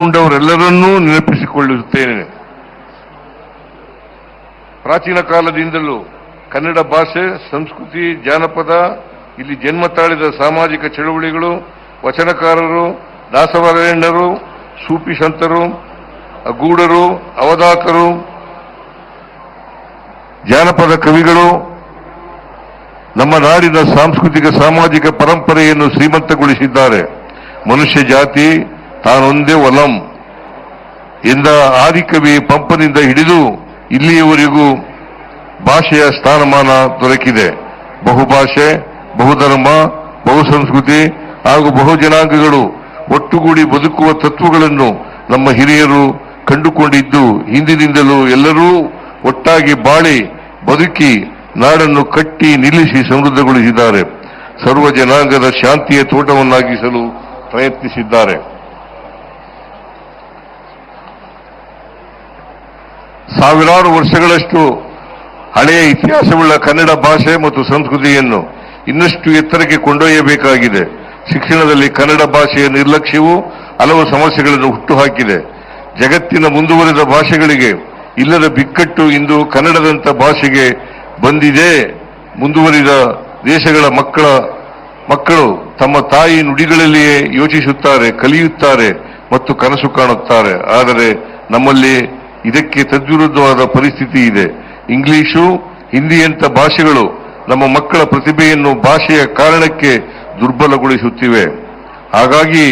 ಉಂಡವರೆಲ್ಲರನ್ನೂ ನೆನಪಿಸಿಕೊಳ್ಳುತ್ತೇನೆ. ಪ್ರಾಚೀನ ಕಾಲದಿಂದಲೂ ಕನ್ನಡ ಭಾಷೆ, ಸಂಸ್ಕೃತಿ, ಜಾನಪದ ಇಲ್ಲಿ ಜನ್ಮ ತಾಳಿದ ಸಾಮಾಜಿಕ ಚಳವಳಿಗಳು, ವಚನಕಾರರು, ದಾಸವರೇಣ್ಯರು, ಸೂಫಿ ಸಂತರು, ಗೂಢರು, ಅವಧಾತರು, ಜಾನಪದ ಕವಿಗಳು ನಮ್ಮ ನಾಡಿನ ಸಾಂಸ್ಕೃತಿಕ ಸಾಮಾಜಿಕ ಪರಂಪರೆಯನ್ನು ಶ್ರೀಮಂತಗೊಳಿಸಿದ್ದಾರೆ. ಮನುಷ್ಯ ಜಾತಿ ತಾನೊಂದೇ ಒಲಂ ಎಂದ ಆದಿಕವಿ ಪಂಪನಿಂದ ಹಿಡಿದು ಇಲ್ಲಿಯವರೆಗೂ ಭಾಷೆಯ ಸ್ಥಾನಮಾನ ದೊರಕಿದೆ. ಬಹುಭಾಷೆ, ಬಹುಧರ್ಮ, ಬಹುಸಂಸ್ಕೃತಿ ಹಾಗೂ ಬಹುಜನಾಂಗಗಳು ಒಟ್ಟುಗೂಡಿ ಬದುಕುವ ತತ್ವಗಳನ್ನು ನಮ್ಮ ಹಿರಿಯರು ಕಂಡುಕೊಂಡಿದ್ದು ಹಿಂದಿನಿಂದಲೂ ಎಲ್ಲರೂ ಒಟ್ಟಾಗಿ ಬಾಳಿ ಬದುಕಿ ನಾಡನ್ನು ಕಟ್ಟಿ ನಿಲ್ಲಿಸಿ ಸಮೃದ್ಧಗೊಳಿಸಿದ್ದಾರೆ. ಸರ್ವ ಜನಾಂಗದ ಶಾಂತಿಯ ತೋಟವನ್ನಾಗಿಸಲು ಪ್ರಯತ್ನಿಸಿದ್ದಾರೆ. ಸಾವಿರಾರು ವರ್ಷಗಳಷ್ಟು ಹಳೆಯ ಇತಿಹಾಸವುಳ್ಳ ಕನ್ನಡ ಭಾಷೆ ಮತ್ತು ಸಂಸ್ಕೃತಿಯನ್ನು ಇನ್ನಷ್ಟು ಎತ್ತರಕ್ಕೆ ಕೊಂಡೊಯ್ಯಬೇಕಾಗಿದೆ. ಶಿಕ್ಷಣದಲ್ಲಿ ಕನ್ನಡ ಭಾಷೆಯ ನಿರ್ಲಕ್ಷ್ಯವು ಹಲವು ಸಮಸ್ಯೆಗಳನ್ನು ಹುಟ್ಟುಹಾಕಿದೆ. ಜಗತ್ತಿನ ಮುಂದುವರೆದ ಭಾಷೆಗಳಿಗೆ ಇಲ್ಲದ ಬಿಕ್ಕಟ್ಟು ಇಂದು ಕನ್ನಡದಂಥ ಭಾಷೆಗೆ ಬಂದಿದೆ. ಮುಂದುವರಿದ ದೇಶಗಳ ಮಕ್ಕಳು ತಮ್ಮ ತಾಯಿ ನುಡಿಗಳಲ್ಲಿಯೇ ಯೋಚಿಸುತ್ತಾರೆ, ಕಲಿಯುತ್ತಾರೆ ಮತ್ತು ಕನಸು ಕಾಣುತ್ತಾರೆ. ಆದರೆ ನಮ್ಮಲ್ಲಿ ಇದಕ್ಕೆ ತದ್ವಿರುದ್ಧವಾದ ಪರಿಸ್ಥಿತಿ ಇದೆ. ಇಂಗ್ಲಿಷು, ಹಿಂದಿಯಂಥ ಭಾಷೆಗಳು ನಮ್ಮ ಮಕ್ಕಳ ಪ್ರತಿಭೆಯನ್ನು ಭಾಷೆಯ ಕಾರಣಕ್ಕೆ ದುರ್ಬಲಗೊಳಿಸುತ್ತಿವೆ. ಹಾಗಾಗಿ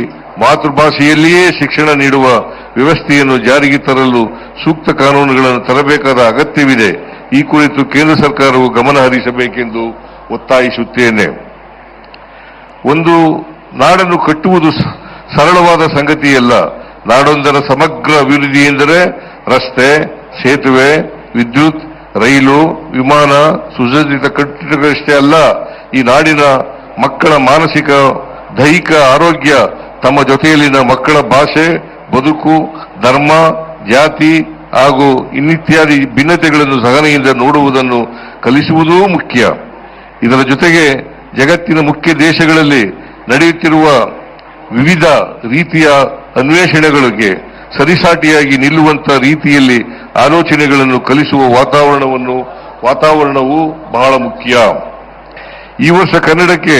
ಮಾತೃಭಾಷೆಯಲ್ಲಿಯೇ ಶಿಕ್ಷಣ ನೀಡುವ ವ್ಯವಸ್ಥೆಯನ್ನು ಜಾರಿಗೆ ತರಲು ಸೂಕ್ತ ಕಾನೂನುಗಳನ್ನು ತರಬೇಕಾದ ಅಗತ್ಯವಿದೆ. ಈ ಕುರಿತು ಕೇಂದ್ರ ಸರ್ಕಾರವು ಗಮನ ಹರಿಸಬೇಕೆಂದು ಒತ್ತಾಯಿಸುತ್ತೇನೆ. ಒಂದು ನಾಡನ್ನು ಕಟ್ಟುವುದು ಸರಳವಾದ ಸಂಗತಿಯಲ್ಲ. ನಾಡೊಂದರ ಸಮಗ್ರ ಅಭಿವೃದ್ಧಿ ಎಂದರೆ ರಸ್ತೆ, ಸೇತುವೆ, ವಿದ್ಯುತ್, ರೈಲು, ವಿಮಾನ, ಸುಸಜ್ಜಿತ ಕಟ್ಟಡಗಳಷ್ಟೇ ಅಲ್ಲ. ಈ ನಾಡಿನ ಮಕ್ಕಳ ಮಾನಸಿಕ, ದೈಹಿಕ ಆರೋಗ್ಯ, ತಮ್ಮ ಜೊತೆಯಲ್ಲಿನ ಮಕ್ಕಳ ಭಾಷೆ, ಬದುಕು, ಧರ್ಮ, ಜಾತಿ ಹಾಗೂ ಇನ್ನಿತ್ಯಾದಿ ಭಿನ್ನತೆಗಳನ್ನು ಸಹನೆಯಿಂದ ನೋಡುವುದನ್ನು ಕಲಿಸುವುದೂ ಮುಖ್ಯ. ಇದರ ಜೊತೆಗೆ ಜಗತ್ತಿನ ಮುಖ್ಯ ದೇಶಗಳಲ್ಲಿ ನಡೆಯುತ್ತಿರುವ ವಿವಿಧ ರೀತಿಯ ಅನ್ವೇಷಣೆಗಳಿಗೆ ಸರಿಸಾಟಿಯಾಗಿ ನಿಲ್ಲುವಂತ ರೀತಿಯಲ್ಲಿ ಆಲೋಚನೆಗಳನ್ನು ಕಲಿಸುವ ವಾತಾವರಣವು ಬಹಳ ಮುಖ್ಯ. ಈ ವರ್ಷ ಕನ್ನಡಕ್ಕೆ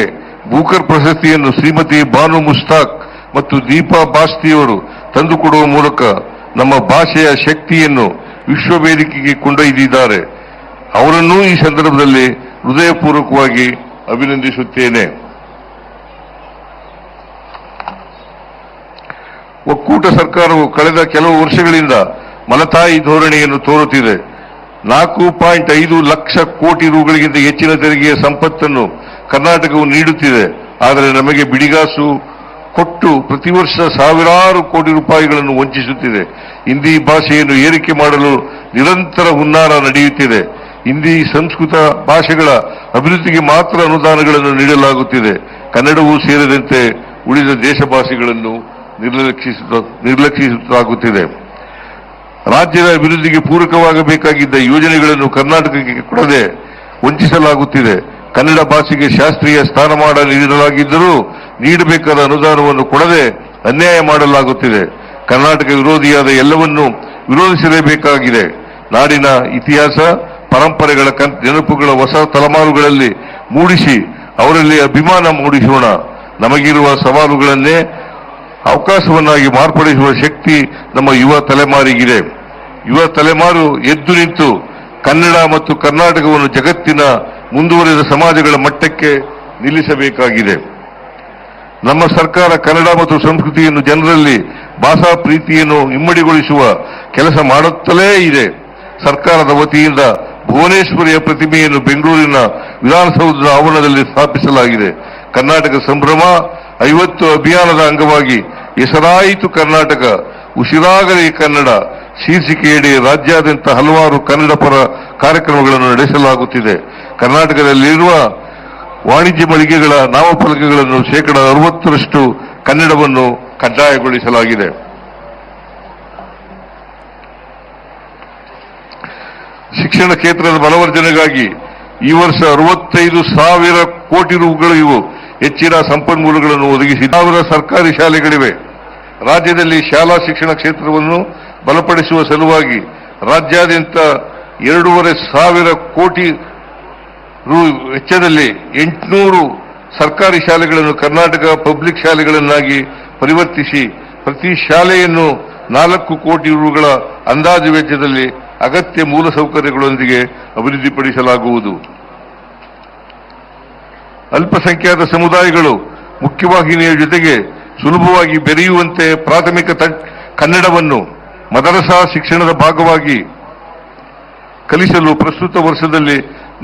ಬೂಕರ್ ಪ್ರಶಸ್ತಿಯನ್ನು ಶ್ರೀಮತಿ ಬಾನು ಮುಸ್ತಾಕ್ ಮತ್ತು ದೀಪಾ ಬಾಸ್ತಿಯವರು ತಂದುಕೊಡುವ ಮೂಲಕ ನಮ್ಮ ಭಾಷೆಯ ಶಕ್ತಿಯನ್ನು ವಿಶ್ವ ವೇದಿಕೆಗೆ ಕೊಂಡೊಯ್ದಿದ್ದಾರೆ. ಅವರನ್ನೂ ಈ ಸಂದರ್ಭದಲ್ಲಿ ಹೃದಯಪೂರ್ವಕವಾಗಿ ಅಭಿನಂದಿಸುತ್ತೇನೆ. ಒಕ್ಕೂಟ ಸರ್ಕಾರವು ಕಳೆದ ಕೆಲವು ವರ್ಷಗಳಿಂದ ಮಲತಾಯಿ ಧೋರಣೆಯನ್ನು ತೋರುತ್ತಿದೆ. 4.5 ಲಕ್ಷ ಕೋಟಿ ರುಗಳಿಗಿಂತ ಹೆಚ್ಚಿನ ತೆರಿಗೆಯ ಸಂಪತ್ತನ್ನು ಕರ್ನಾಟಕವು ನೀಡುತ್ತಿದೆ. ಆದರೆ ನಮಗೆ ಬಿಡಿಗಾಸು ಕೊಟ್ಟು ಪ್ರತಿ ವರ್ಷ ಸಾವಿರಾರು ಕೋಟಿ ರೂಪಾಯಿಗಳನ್ನು ವಂಚಿಸುತ್ತಿದೆ. ಹಿಂದಿ ಭಾಷೆಯನ್ನು ಏರಿಕೆ ಮಾಡಲು ನಿರಂತರ ಹುನ್ನಾರ ನಡೆಯುತ್ತಿದೆ. ಹಿಂದಿ, ಸಂಸ್ಕೃತ ಭಾಷೆಗಳ ಅಭಿವೃದ್ಧಿಗೆ ಮಾತ್ರ ಅನುದಾನಗಳನ್ನು ನೀಡಲಾಗುತ್ತಿದೆ. ಕನ್ನಡವೂ ಸೇರಿದಂತೆ ಉಳಿದ ದೇಶ ಭಾಷೆಗಳನ್ನು ನಿರ್ಲಕ್ಷಿಸಲಾಗುತ್ತಿದೆ. ರಾಜ್ಯದ ಅಭಿವೃದ್ಧಿಗೆ ಪೂರಕವಾಗಬೇಕಾಗಿದ್ದ ಯೋಜನೆಗಳನ್ನು ಕರ್ನಾಟಕಕ್ಕೆ ಕೊಡದೆ ವಂಚಿಸಲಾಗುತ್ತಿದೆ. ಕನ್ನಡ ಭಾಷೆಗೆ ಶಾಸ್ತ್ರೀಯ ಸ್ಥಾನಮಾನ ನೀಡಲಾಗಿದ್ದರೂ ನೀಡಬೇಕಾದ ಅನುದಾನವನ್ನು ಕೊಡದೆ ಅನ್ಯಾಯ ಮಾಡಲಾಗುತ್ತಿದೆ. ಕರ್ನಾಟಕ ವಿರೋಧಿಯಾದ ಎಲ್ಲವನ್ನೂ ವಿರೋಧಿಸಲೇಬೇಕಾಗಿದೆ. ನಾಡಿನ ಇತಿಹಾಸ, ಪರಂಪರೆಗಳ ನೆನಪುಗಳ ಹೊಸ ತಲೆಮಾರುಗಳಲ್ಲಿ ಮೂಡಿಸಿ ಅವರಲ್ಲಿ ಅಭಿಮಾನ ಮೂಡಿಸೋಣ. ನಮಗಿರುವ ಸವಾಲುಗಳನ್ನೇ ಅವಕಾಶವನ್ನಾಗಿ ಮಾರ್ಪಡಿಸುವ ಶಕ್ತಿ ನಮ್ಮ ಯುವ ತಲೆಮಾರಿಗಿದೆ. ಯುವ ತಲೆಮಾರು ಎದ್ದು ನಿಂತು ಕನ್ನಡ ಮತ್ತು ಕರ್ನಾಟಕವನ್ನು ಜಗತ್ತಿನ ಮುಂದುವರಿದ ಸಮಾಜಗಳ ಮಟ್ಟಕ್ಕೆ ನಿಲ್ಲಿಸಬೇಕಾಗಿದೆ. ನಮ್ಮ ಸರ್ಕಾರ ಕನ್ನಡ ಮತ್ತು ಸಂಸ್ಕೃತಿಯನ್ನು ಜನರಲ್ಲಿ ಭಾಷಾ ಪ್ರೀತಿಯನ್ನು ಇಮ್ಮಡಿಗೊಳಿಸುವ ಕೆಲಸ ಮಾಡುತ್ತಲೇ ಇದೆ. ಸರ್ಕಾರದ ವತಿಯಿಂದ ಭುವನೇಶ್ವರಿಯ ಪ್ರತಿಮೆಯನ್ನು ಬೆಂಗಳೂರಿನ ವಿಧಾನಸೌಧದ ಆವರಣದಲ್ಲಿ ಸ್ಥಾಪಿಸಲಾಗಿದೆ. ಕರ್ನಾಟಕ ಸಂಭ್ರಮ 50 ಅಭಿಯಾನದ ಅಂಗವಾಗಿ ಹೆಸರಾಯಿತು ಕರ್ನಾಟಕ, ಉಸಿರಾಗಲಿ ಕನ್ನಡ ಶೀರ್ಷಿಕೆಯಡಿ ರಾಜ್ಯಾದ್ಯಂತ ಹಲವಾರು ಕನ್ನಡ ಪರ ಕಾರ್ಯಕ್ರಮಗಳನ್ನು ನಡೆಸಲಾಗುತ್ತಿದೆ. ಕರ್ನಾಟಕದಲ್ಲಿರುವ ವಾಣಿಜ್ಯ ಮಳಿಗೆಗಳ ನಾಮಫಲಕಗಳನ್ನು 60% ಕನ್ನಡವನ್ನು ಕಡ್ಡಾಯಗೊಳಿಸಲಾಗಿದೆ. ಶಿಕ್ಷಣ ಕ್ಷೇತ್ರದ ಬಲವರ್ಧನೆಗಾಗಿ ಈ ವರ್ಷ 65,000 ಕೋಟಿ ರುಗಳು ಹೆಚ್ಚಿನ ಸಂಪನ್ಮೂಲಗಳನ್ನು ಒದಗಿಸಿ 1,000 ಸರ್ಕಾರಿ ಶಾಲೆಗಳಿವೆ. ರಾಜ್ಯದಲ್ಲಿ ಶಾಲಾ ಶಿಕ್ಷಣ ಕ್ಷೇತ್ರವನ್ನು ಬಲಪಡಿಸುವ ಸಲುವಾಗಿ ರಾಜ್ಯಾದ್ಯಂತ 2,500 ಕೋಟಿ ರು ವೆಚ್ಚದಲ್ಲಿ 800 ಸರ್ಕಾರಿ ಶಾಲೆಗಳನ್ನು ಕರ್ನಾಟಕ ಪಬ್ಲಿಕ್ ಶಾಲೆಗಳನ್ನಾಗಿ ಪರಿವರ್ತಿಸಿ ಪ್ರತಿ ಶಾಲೆಯನ್ನು 4 ಕೋಟಿ ರುಗಳ ಅಂದಾಜು ವೆಚ್ಚದಲ್ಲಿ ಅಗತ್ಯ ಮೂಲಸೌಕರ್ಯಗಳೊಂದಿಗೆ ಅಭಿವೃದ್ಧಿಪಡಿಸಲಾಗುವುದು. ಅಲ್ಪಸಂಖ್ಯಾತ ಸಮುದಾಯಗಳು ಮುಖ್ಯವಾಹಿನಿಯ ಜೊತೆಗೆ ಸುಲಭವಾಗಿ ಬೆರೆಯುವಂತೆ ಪ್ರಾಥಮಿಕ ಕನ್ನಡವನ್ನು ಮದರಸಾ ಶಿಕ್ಷಣದ ಭಾಗವಾಗಿ ಕಲಿಸಲು ಪ್ರಸ್ತುತ ವರ್ಷದಲ್ಲಿ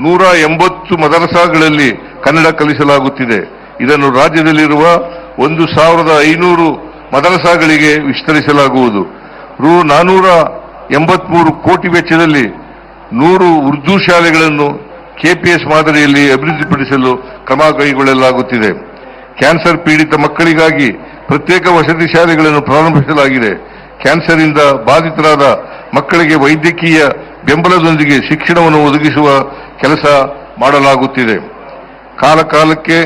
180 ಮದರಸಾಗಳಲ್ಲಿ ಕನ್ನಡ ಕಲಿಸಲಾಗುತ್ತಿದೆ. ಇದನ್ನು ರಾಜ್ಯದಲ್ಲಿರುವ 1,500 ಮದರಸಾಗಳಿಗೆ ವಿಸ್ತರಿಸಲಾಗುವುದು. ರು 483 ಕೋಟಿ ವೆಚ್ಚದಲ್ಲಿ 100 ಉರ್ದು ಶಾಲೆಗಳನ್ನು ಕೆಪಿಎಸ್ ಮಾದರಿಯಲ್ಲಿ ಅಭಿವೃದ್ಧಿಪಡಿಸಲು ಕ್ರಮ ಕೈಗೊಳ್ಳಲಾಗುತ್ತಿದೆ. ಕ್ಯಾನ್ಸರ್ ಪೀಡಿತ ಮಕ್ಕಳಿಗಾಗಿ ಪ್ರತ್ಯೇಕ ವಸತಿ ಶಾಲೆಗಳನ್ನು ಪ್ರಾರಂಭಿಸಲಾಗಿದೆ. ಕ್ಯಾನ್ಸರ್ ಇಂದ ಬಾಧಿತರಾದ ಮಕ್ಕಳಿಗೆ ವೈದ್ಯಕೀಯ ಬೆಂಬಲದೊಂದಿಗೆ ಶಿಕ್ಷಣವನ್ನು ಒದಗಿಸುವ ಕೆಲಸ ಮಾಡಲಾಗುತ್ತಿದೆ. ಕಾಲಕಾಲಕ್ಕೆ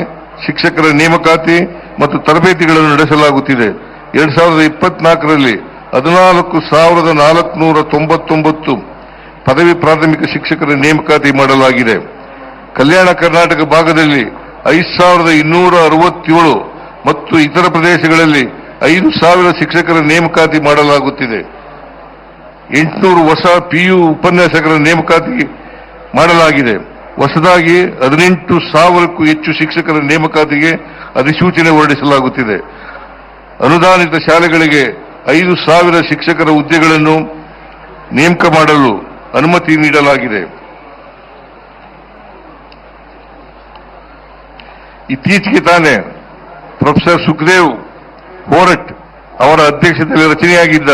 ಶಿಕ್ಷಕರ ನೇಮಕಾತಿ ಮತ್ತು ತರಬೇತಿಗಳನ್ನು ನಡೆಸಲಾಗುತ್ತಿದೆ. 2024ರಲ್ಲಿ 14,499 ಪದವಿ ಪ್ರಾಥಮಿಕ ಶಿಕ್ಷಕರ ನೇಮಕಾತಿ ಮಾಡಲಾಗಿದೆ. ಕಲ್ಯಾಣ ಕರ್ನಾಟಕ ಭಾಗದಲ್ಲಿ 5,267 ಮತ್ತು ಇತರ ಪ್ರದೇಶಗಳಲ್ಲಿ 5,000 ಶಿಕ್ಷಕರ ನೇಮಕಾತಿ ಮಾಡಲಾಗುತ್ತಿದೆ. 800 ಹೊಸ ಪಿಯು ಉಪನ್ಯಾಸಕರ ನೇಮಕಾತಿ ಮಾಡಲಾಗಿದೆ. ಹೊಸದಾಗಿ 18,000ಕ್ಕೂ ಹೆಚ್ಚು ಶಿಕ್ಷಕರ ನೇಮಕಾತಿಗೆ ಅಧಿಸೂಚನೆ ಹೊರಡಿಸಲಾಗುತ್ತಿದೆ. ಅನುದಾನಿತ ಶಾಲೆಗಳಿಗೆ 5,000 ಶಿಕ್ಷಕರ ಹುದ್ದೆಗಳನ್ನು ನೇಮಕ ಮಾಡಲು ಅನುಮತಿ ನೀಡಲಾಗಿದೆ. ಇತ್ತೀಚೆಗೆ ತಾನೇ ಪ್ರೊಫೆಸರ್ ಸುಖದೇವ್ ಹೋರಟ್ ಅವರ ಅಧ್ಯಕ್ಷತೆಯಲ್ಲಿ ರಚನೆಯಾಗಿದ್ದ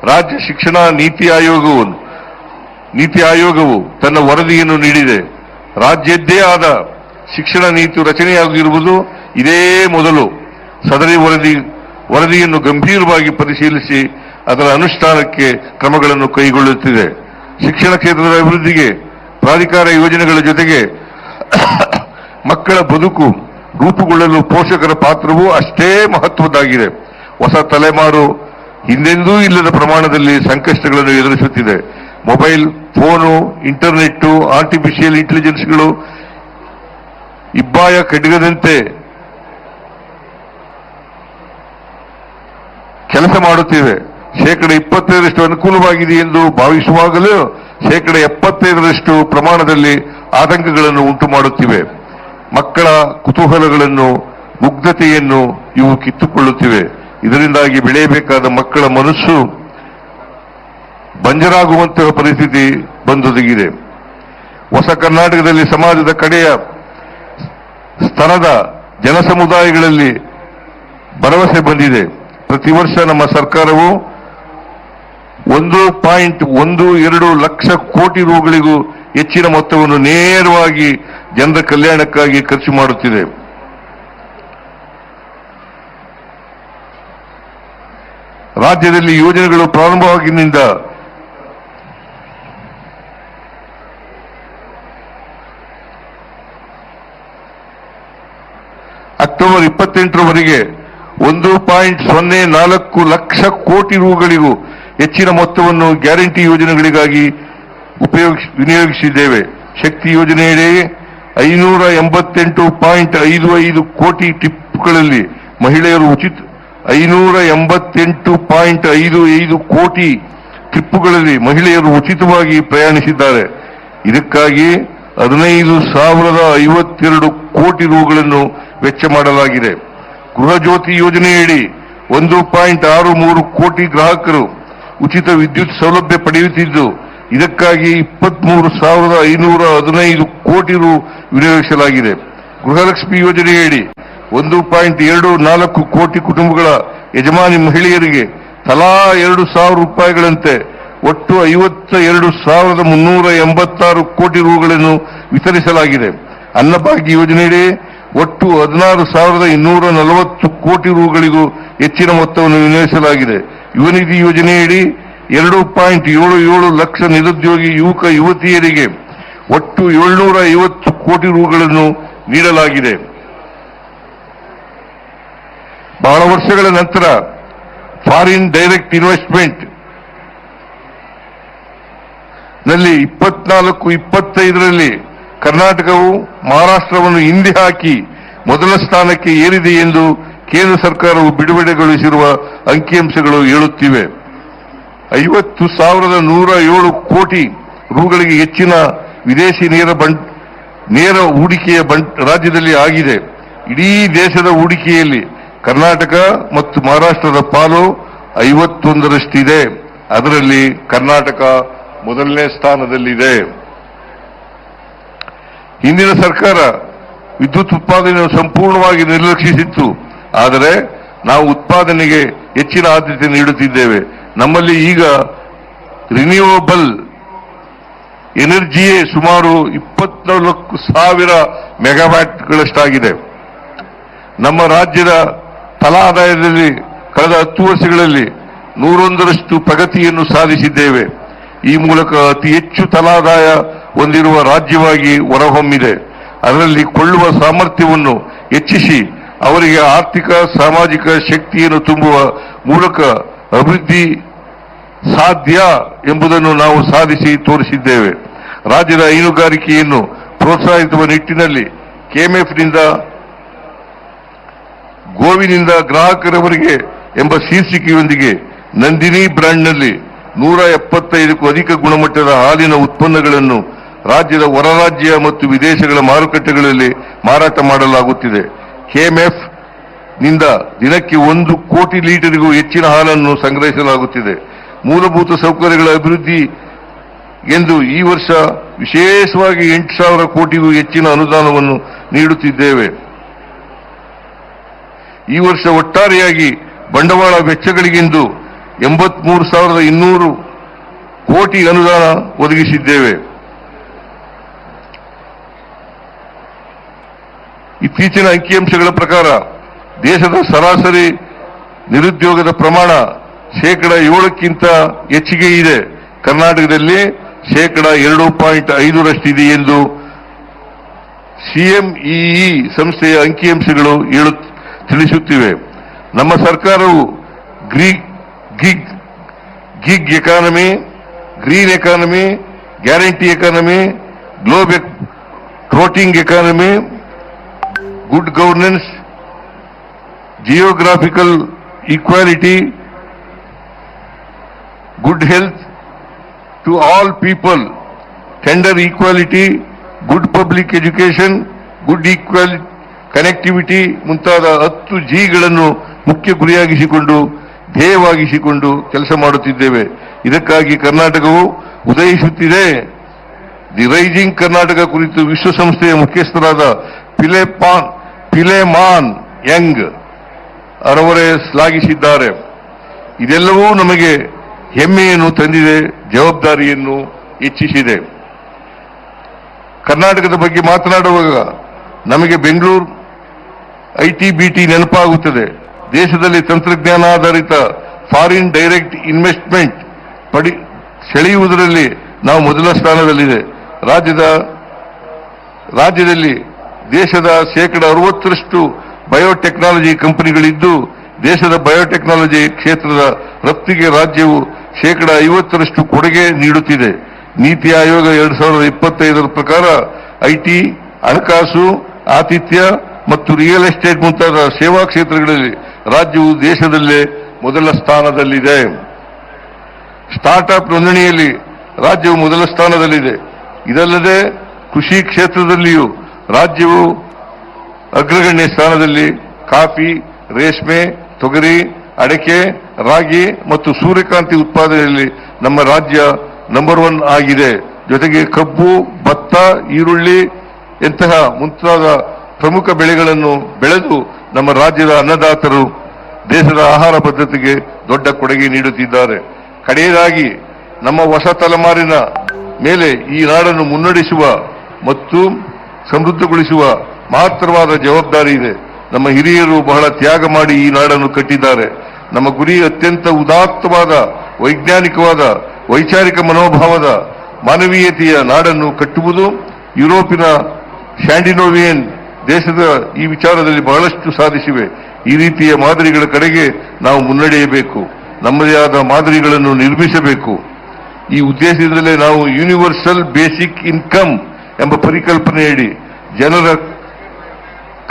ರಾಜ್ಯ ಶಿಕ್ಷಣ ನೀತಿ ಆಯೋಗವು ತನ್ನ ವರದಿಯನ್ನು ನೀಡಿದೆ. ರಾಜ್ಯದ್ದೇ ಆದ ಶಿಕ್ಷಣ ನೀತಿ ರಚನೆಯಾಗಿರುವುದು ಇದೇ ಮೊದಲು. ಸದರಿ ವರದಿಯನ್ನು ಗಂಭೀರವಾಗಿ ಪರಿಶೀಲಿಸಿ ಅದರ ಅನುಷ್ಠಾನಕ್ಕೆ ಕ್ರಮಗಳನ್ನು ಕೈಗೊಳ್ಳುತ್ತಿದೆ. ಶಿಕ್ಷಣ ಕ್ಷೇತ್ರದ ಅಭಿವೃದ್ಧಿಗೆ ಪ್ರಾಧಿಕಾರ ಯೋಜನೆಗಳ ಜೊತೆಗೆ ಮಕ್ಕಳ ಬದುಕು ರೂಪುಗೊಳ್ಳಲು ಪೋಷಕರ ಪಾತ್ರವೂ ಅಷ್ಟೇ ಮಹತ್ವದ್ದಾಗಿದೆ. ಹೊಸ ತಲೆಮಾರು ಹಿಂದೆಂದೂ ಇಲ್ಲದ ಪ್ರಮಾಣದಲ್ಲಿ ಸಂಕಷ್ಟಗಳನ್ನು ಎದುರಿಸುತ್ತಿದೆ. ಮೊಬೈಲ್ ಫೋನು, ಇಂಟರ್ನೆಟ್, ಆರ್ಟಿಫಿಷಿಯಲ್ ಇಂಟೆಲಿಜೆನ್ಸ್ಗಳು ಇಬ್ಬಾಯ ಖಡ್ಗದಂತೆ ಕೆಲಸ ಮಾಡುತ್ತಿವೆ. 25% ಅನುಕೂಲವಾಗಿದೆ ಎಂದು ಭಾವಿಸುವಾಗಲೂ 75% ಪ್ರಮಾಣದಲ್ಲಿ ಆತಂಕಗಳನ್ನು ಉಂಟು ಮಾಡುತ್ತಿವೆ. ಮಕ್ಕಳ ಕುತೂಹಲಗಳನ್ನು, ಮುಗ್ಧತೆಯನ್ನು ಇವು ಕಿತ್ತುಕೊಳ್ಳುತ್ತಿವೆ. ಇದರಿಂದಾಗಿ ಬೆಳೆಯಬೇಕಾದ ಮಕ್ಕಳ ಮನಸ್ಸು ಬಂಜರಾಗುವಂತಹ ಪರಿಸ್ಥಿತಿ ಬಂದೊದಗಿದೆ. ಹೊಸ ಕರ್ನಾಟಕದಲ್ಲಿ ಸಮಾಜದ ಕಡೆಯ ಸ್ತರದ ಜನಸಮುದಾಯಗಳಲ್ಲಿ ಭರವಸೆ ಬಂದಿದೆ. ಪ್ರತಿ ವರ್ಷ ನಮ್ಮ ಸರ್ಕಾರವು 1.12 ಲಕ್ಷ ಕೋಟಿ ರುಗಳಿಗೂ ಹೆಚ್ಚಿನ ಮೊತ್ತವನ್ನು ನೇರವಾಗಿ ಜನರ ಕಲ್ಯಾಣಕ್ಕಾಗಿ ಖರ್ಚು ಮಾಡುತ್ತಿದೆ. ರಾಜ್ಯದಲ್ಲಿ ಯೋಜನೆಗಳು ಪ್ರಾರಂಭವಾಗಿನಿಂದ ಅಕ್ಟೋಬರ್ 28ರವರೆಗೆ 1.04 ಲಕ್ಷ ಕೋಟಿ ರುಗಳಿಗೂ ಹೆಚ್ಚಿನ ಮೊತ್ತವನ್ನು ಗ್ಯಾರಂಟಿ ಯೋಜನೆಗಳಿಗಾಗಿ ವಿನಿಯೋಗಿಸಿದ್ದೇವೆ. ಶಕ್ತಿ ಯೋಜನೆಯಡಿ 588.55 ಕೋಟಿ ಟ್ರಿಪ್ಗಳಲ್ಲಿ ಮಹಿಳೆಯರು ಉಚಿತ 588.55 ಕೋಟಿ ಟ್ರಿಪ್ಪುಗಳಲ್ಲಿ ಮಹಿಳೆಯರು ಉಚಿತವಾಗಿ ಪ್ರಯಾಣಿಸಿದ್ದಾರೆ. ಇದಕ್ಕಾಗಿ 15,052 ಕೋಟಿ ರುಗಳನ್ನು ವೆಚ್ಚ ಮಾಡಲಾಗಿದೆ. ಗೃಹ ಜ್ಯೋತಿ ಯೋಜನೆಯಡಿ 1.63 ಕೋಟಿ ಗ್ರಾಹಕರು ಉಚಿತ ವಿದ್ಯುತ್ ಸೌಲಭ್ಯ ಪಡೆಯುತ್ತಿದ್ದು, ಇದಕ್ಕಾಗಿ 23,515 ಕೋಟಿ ರು ವಿನಿಯೋಗಿಸಲಾಗಿದೆ. ಗೃಹಲಕ್ಷ್ಮಿ ಯೋಜನೆಯಡಿ 1.24 ಕೋಟಿ ಕುಟುಂಬಗಳ ಯಜಮಾನಿ ಮಹಿಳೆಯರಿಗೆ ತಲಾ 2,000 ರೂಪಾಯಿಗಳಂತೆ ಒಟ್ಟು 52,386 ಕೋಟಿ ರುಗಳನ್ನು ವಿತರಿಸಲಾಗಿದೆ. ಅನ್ನಭಾಗ್ಯ ಯೋಜನೆಯಡಿ ಒಟ್ಟು 16,240 ಕೋಟಿ ರುಗಳಿಗೂ ಹೆಚ್ಚಿನ ಮೊತ್ತವನ್ನು ವಿನಿಯೋಗಿಸಲಾಗಿದೆ. ಯುವ ನಿಧಿ ಯೋಜನೆಯಡಿ 2.77 ಲಕ್ಷ ನಿರುದ್ಯೋಗಿ ಯುವಕ ಯುವತಿಯರಿಗೆ ಒಟ್ಟು 750 ಕೋಟಿ ರುಗಳನ್ನು ನೀಡಲಾಗಿದೆ. ಬಹಳ ವರ್ಷಗಳ ನಂತರ ಫಾರಿನ್ ಡೈರೆಕ್ಟ್ ಇನ್ವೆಸ್ಟ್ಮೆಂಟ್ ನಲ್ಲಿ 24-25ರಲ್ಲಿ ಕರ್ನಾಟಕವು ಮಹಾರಾಷ್ಟ್ರವನ್ನು ಹಿಂದೆ ಹಾಕಿ ಮೊದಲ ಸ್ಥಾನಕ್ಕೆ ಏರಿದೆ ಎಂದು ಕೇಂದ್ರ ಸರ್ಕಾರವು ಬಿಡುಗಡೆಗೊಳಿಸಿರುವ ಅಂಕಿಅಂಶಗಳು ಹೇಳುತ್ತಿವೆ. 50,107 ಕೋಟಿ ರುಗಳಿಗೆ ಹೆಚ್ಚಿನ ವಿದೇಶಿ ನೇರ ಹೂಡಿಕೆಯ ರಾಜ್ಯದಲ್ಲಿ ಆಗಿದೆ. ಇಡೀ ದೇಶದ ಹೂಡಿಕೆಯಲ್ಲಿ ಕರ್ನಾಟಕ ಮತ್ತು ಮಹಾರಾಷ್ಟ್ರದ ಪಾಲು 51ರಷ್ಟಿದೆ. ಅದರಲ್ಲಿ ಕರ್ನಾಟಕ ಮೊದಲನೇ ಸ್ಥಾನದಲ್ಲಿದೆ. ಹಿಂದಿನ ಸರ್ಕಾರ ವಿದ್ಯುತ್ ಉತ್ಪಾದನೆಯನ್ನು ಸಂಪೂರ್ಣವಾಗಿ ನಿರ್ಲಕ್ಷಿಸಿತ್ತು. ಆದರೆ ನಾವು ಉತ್ಪಾದನೆಗೆ ಹೆಚ್ಚಿನ ಆದ್ಯತೆ ನೀಡುತ್ತಿದ್ದೇವೆ. ನಮ್ಮಲ್ಲಿ ಈಗ ರಿನ್ಯೂವಬಲ್ ಎನರ್ಜಿಯೇ ಸುಮಾರು 24,000 ಮೆಗಾವ್ಯಾಟ್ಗಳಷ್ಟಾಗಿದೆ. ನಮ್ಮ ರಾಜ್ಯದ ತಲಾ ಆದಾಯದಲ್ಲಿ ಕಳೆದ 10 ವರ್ಷಗಳಲ್ಲಿ 101ರಷ್ಟು ಪ್ರಗತಿಯನ್ನು ಸಾಧಿಸಿದ್ದೇವೆ. ಈ ಮೂಲಕ ಅತಿ ಹೆಚ್ಚು ತಲಾದಾಯ ಹೊಂದಿರುವ ರಾಜ್ಯವಾಗಿ ಹೊರಹೊಮ್ಮಿದೆ. ಅದರಲ್ಲಿ ಕೊಳ್ಳುವ ಸಾಮರ್ಥ್ಯವನ್ನು ಹೆಚ್ಚಿಸಿ ಅವರಿಗೆ ಆರ್ಥಿಕ ಸಾಮಾಜಿಕ ಶಕ್ತಿಯನ್ನು ತುಂಬುವ ಮೂಲಕ ಅಭಿವೃದ್ಧಿ ಸಾಧ್ಯ ಎಂಬುದನ್ನು ನಾವು ಸಾಧಿಸಿ ತೋರಿಸಿದ್ದೇವೆ. ರಾಜ್ಯದ ಹೈನುಗಾರಿಕೆಯನ್ನು ಪ್ರೋತ್ಸಾಹಿಸುವ ನಿಟ್ಟಿನಲ್ಲಿ ಕೆಎಂಎಫ್ನಿಂದ ಗೋವಿನಿಂದ ಗ್ರಾಹಕರವರೆಗೆ ಎಂಬ ಶೀರ್ಷಿಕೆಯೊಂದಿಗೆ ನಂದಿನಿ ಬ್ರ್ಯಾಂಡ್ನಲ್ಲಿ 175ಕ್ಕೂ ಅಧಿಕ ಗುಣಮಟ್ಟದ ಹಾಲಿನ ಉತ್ಪನ್ನಗಳನ್ನು ರಾಜ್ಯದ ಹೊರರಾಜ್ಯ ಮತ್ತು ವಿದೇಶಗಳ ಮಾರುಕಟ್ಟೆಗಳಲ್ಲಿ ಮಾರಾಟ ಮಾಡಲಾಗುತ್ತಿದೆ. ಕೆಎಂಎಫ್ ನಿಂದ ದಿನಕ್ಕೆ 1 ಕೋಟಿ ಲೀಟರ್ಗೂ ಹೆಚ್ಚಿನ ಹಾಲನ್ನು ಸಂಗ್ರಹಿಸಲಾಗುತ್ತಿದೆ. ಮೂಲಭೂತ ಸೌಕರ್ಯಗಳ ಅಭಿವೃದ್ಧಿ ಎಂದು ಈ ವರ್ಷ ವಿಶೇಷವಾಗಿ 8,000 ಕೋಟಿಗೂ ಹೆಚ್ಚಿನ ಅನುದಾನವನ್ನು ನೀಡುತ್ತಿದ್ದೇವೆ. ಈ ವರ್ಷ ಒಟ್ಟಾರೆಯಾಗಿ ಬಂಡವಾಳ ವೆಚ್ಚಗಳಿಗೆಂದು 83,200 ಕೋಟಿ ಅನುದಾನ ಒದಗಿಸಿದ್ದೇವೆ. ಇತ್ತೀಚಿನ ಅಂಕಿಅಂಶಗಳ ಪ್ರಕಾರ ದೇಶದ ಸರಾಸರಿ ನಿರುದ್ಯೋಗದ ಪ್ರಮಾಣ 7%ಕ್ಕಿಂತ ಹೆಚ್ಚಿಗೆ ಇದೆ. ಕರ್ನಾಟಕದಲ್ಲಿ 2.5ರಷ್ಟಿದೆ ಎಂದು ಸಿಎಂಇಇ ಸಂಸ್ಥೆಯ ಅಂಕಿಅಂಶಗಳು ತಿಳಿಸುತ್ತಿವೆ. ನಮ್ಮ ಸರ್ಕಾರವು gig economy, green economy, guarantee economy, globe trotting economy, good governance, geographical equality, good health to all people, tender equality, good public education, good equality connectivity ಮುಂತಾದ 10 ಜಿಗಳನ್ನು ಮುಖ್ಯ ಗುರಿಯಾಗಿಸಿಕೊಂಡು ಧ್ಯೇಯವಾಗಿಸಿಕೊಂಡು ಕೆಲಸ ಮಾಡುತ್ತಿದ್ದೇವೆ. ಇದಕ್ಕಾಗಿ ಕರ್ನಾಟಕವು ಉದಯಿಸುತ್ತಿದೆ. ದಿ ರೈಸಿಂಗ್ ಕರ್ನಾಟಕ ಕುರಿತು ವಿಶ್ವಸಂಸ್ಥೆಯ ಮುಖ್ಯಸ್ಥರಾದ ಪಿಲೆಮಾನ್ ಯಂಗ್ ಅವರೇ ಶ್ಲಾಘಿಸಿದ್ದಾರೆ. ಇದೆಲ್ಲವೂ ನಮಗೆ ಹೆಮ್ಮೆಯನ್ನು ತಂದಿದೆ, ಜವಾಬ್ದಾರಿಯನ್ನು ಹೆಚ್ಚಿಸಿದೆ. ಕರ್ನಾಟಕದ ಬಗ್ಗೆ ಮಾತನಾಡುವಾಗ ನಮಗೆ ಬೆಂಗಳೂರು ಐಟಿ-ಬಿಟಿ ನೆನಪಾಗುತ್ತದೆ. ದೇಶದಲ್ಲಿ ತಂತ್ರಜ್ಞಾನಾಧಾರಿತ ಫಾರಿನ್ ಡೈರೆಕ್ಟ್ ಇನ್ವೆಸ್ಟ್ಮೆಂಟ್ ಸೆಳೆಯುವುದರಲ್ಲಿ ನಾವು ಮೊದಲ ಸ್ಥಾನದಲ್ಲಿದೆ. ರಾಜ್ಯದಲ್ಲಿ ದೇಶದ 60% ಬಯೋಟೆಕ್ನಾಲಜಿ ಕಂಪನಿಗಳಿದ್ದು, ದೇಶದ ಬಯೋಟೆಕ್ನಾಲಜಿ ಕ್ಷೇತ್ರದ ರಫ್ತಿಗೆ ರಾಜ್ಯವು 50% ಕೊಡುಗೆ ನೀಡುತ್ತಿದೆ. ನೀತಿ ಆಯೋಗ 2025ರ ಪ್ರಕಾರ ಐಟಿ, ಹಣಕಾಸು, ಆತಿಥ್ಯ ಮತ್ತು ರಿಯಲ್ ಎಸ್ಟೇಟ್ ಮುಂತಾದ ಸೇವಾ ಕ್ಷೇತ್ರಗಳಲ್ಲಿ ರಾಜ್ಯವು ದೇಶದಲ್ಲೇ ಮೊದಲ ಸ್ಥಾನದಲ್ಲಿದೆ. ಸ್ಟಾರ್ಟ್ಅಪ್ ನೋಂದಣಿಯಲ್ಲಿ ರಾಜ್ಯವು ಮೊದಲ ಸ್ಥಾನದಲ್ಲಿದೆ. ಇದಲ್ಲದೆ ಕೃಷಿ ಕ್ಷೇತ್ರದಲ್ಲಿಯೂ ರಾಜ್ಯವು ಅಗ್ರಗಣ್ಯ ಸ್ಥಾನದಲ್ಲಿ ಕಾಫಿ, ರೇಷ್ಮೆ, ತೊಗರಿ, ಅಡಕೆ, ರಾಗಿ ಮತ್ತು ಸೂರ್ಯಕಾಂತಿ ಉತ್ಪಾದನೆಯಲ್ಲಿ ನಮ್ಮ ರಾಜ್ಯ ನಂಬರ್ 1 ಆಗಿದೆ. ಜೊತೆಗೆ ಕಬ್ಬು, ಭತ್ತ, ಈರುಳ್ಳಿ ಇಂತಹ ಮುಂತಾದ ಪ್ರಮುಖ ಬೆಳೆಗಳನ್ನು ಬೆಳೆದು ನಮ್ಮ ರಾಜ್ಯದ ಅನ್ನದಾತರು ದೇಶದ ಆಹಾರ ಭದ್ರತೆಗೆ ದೊಡ್ಡ ಕೊಡುಗೆ ನೀಡುತ್ತಿದ್ದಾರೆ. ಕಡೆಯದಾಗಿ ನಮ್ಮ ಹೊಸ ತಲೆಮಾರಿನ ಮೇಲೆ ಈ ನಾಡನ್ನು ಮುನ್ನಡೆಸುವ ಮತ್ತು ಸಮೃದ್ಧಗೊಳಿಸುವ ಮಹತ್ತರವಾದ ಜವಾಬ್ದಾರಿ ಇದೆ. ನಮ್ಮ ಹಿರಿಯರು ಬಹಳ ತ್ಯಾಗ ಮಾಡಿ ಈ ನಾಡನ್ನು ಕಟ್ಟಿದ್ದಾರೆ. ನಮ್ಮ ಗುರಿ ಅತ್ಯಂತ ಉದಾತ್ತವಾದ, ವೈಜ್ಞಾನಿಕವಾದ, ವೈಚಾರಿಕ ಮನೋಭಾವದ ಮಾನವೀಯತೆಯ ನಾಡನ್ನು ಕಟ್ಟುವುದು. ಯುರೋಪಿನ ಸ್ಕ್ಯಾಂಡಿನೇವಿಯನ್ ದೇಶದ ಈ ವಿಚಾರದಲ್ಲಿ ಬಹಳಷ್ಟು ಸಾಧಿಸಿವೆ. ಈ ರೀತಿಯ ಮಾದರಿಗಳ ಕಡೆಗೆ ನಾವು ಮುನ್ನಡೆಯಬೇಕು. ನಮ್ಮದೇ ಆದ ಮಾದರಿಗಳನ್ನು ನಿರ್ಮಿಸಬೇಕು. ಈ ಉದ್ದೇಶದಿಂದಲೇ ನಾವು ಯೂನಿವರ್ಸಲ್ ಬೇಸಿಕ್ ಇನ್ಕಮ್ ಎಂಬ ಪರಿಕಲ್ಪನೆಯಡಿ ಜನರ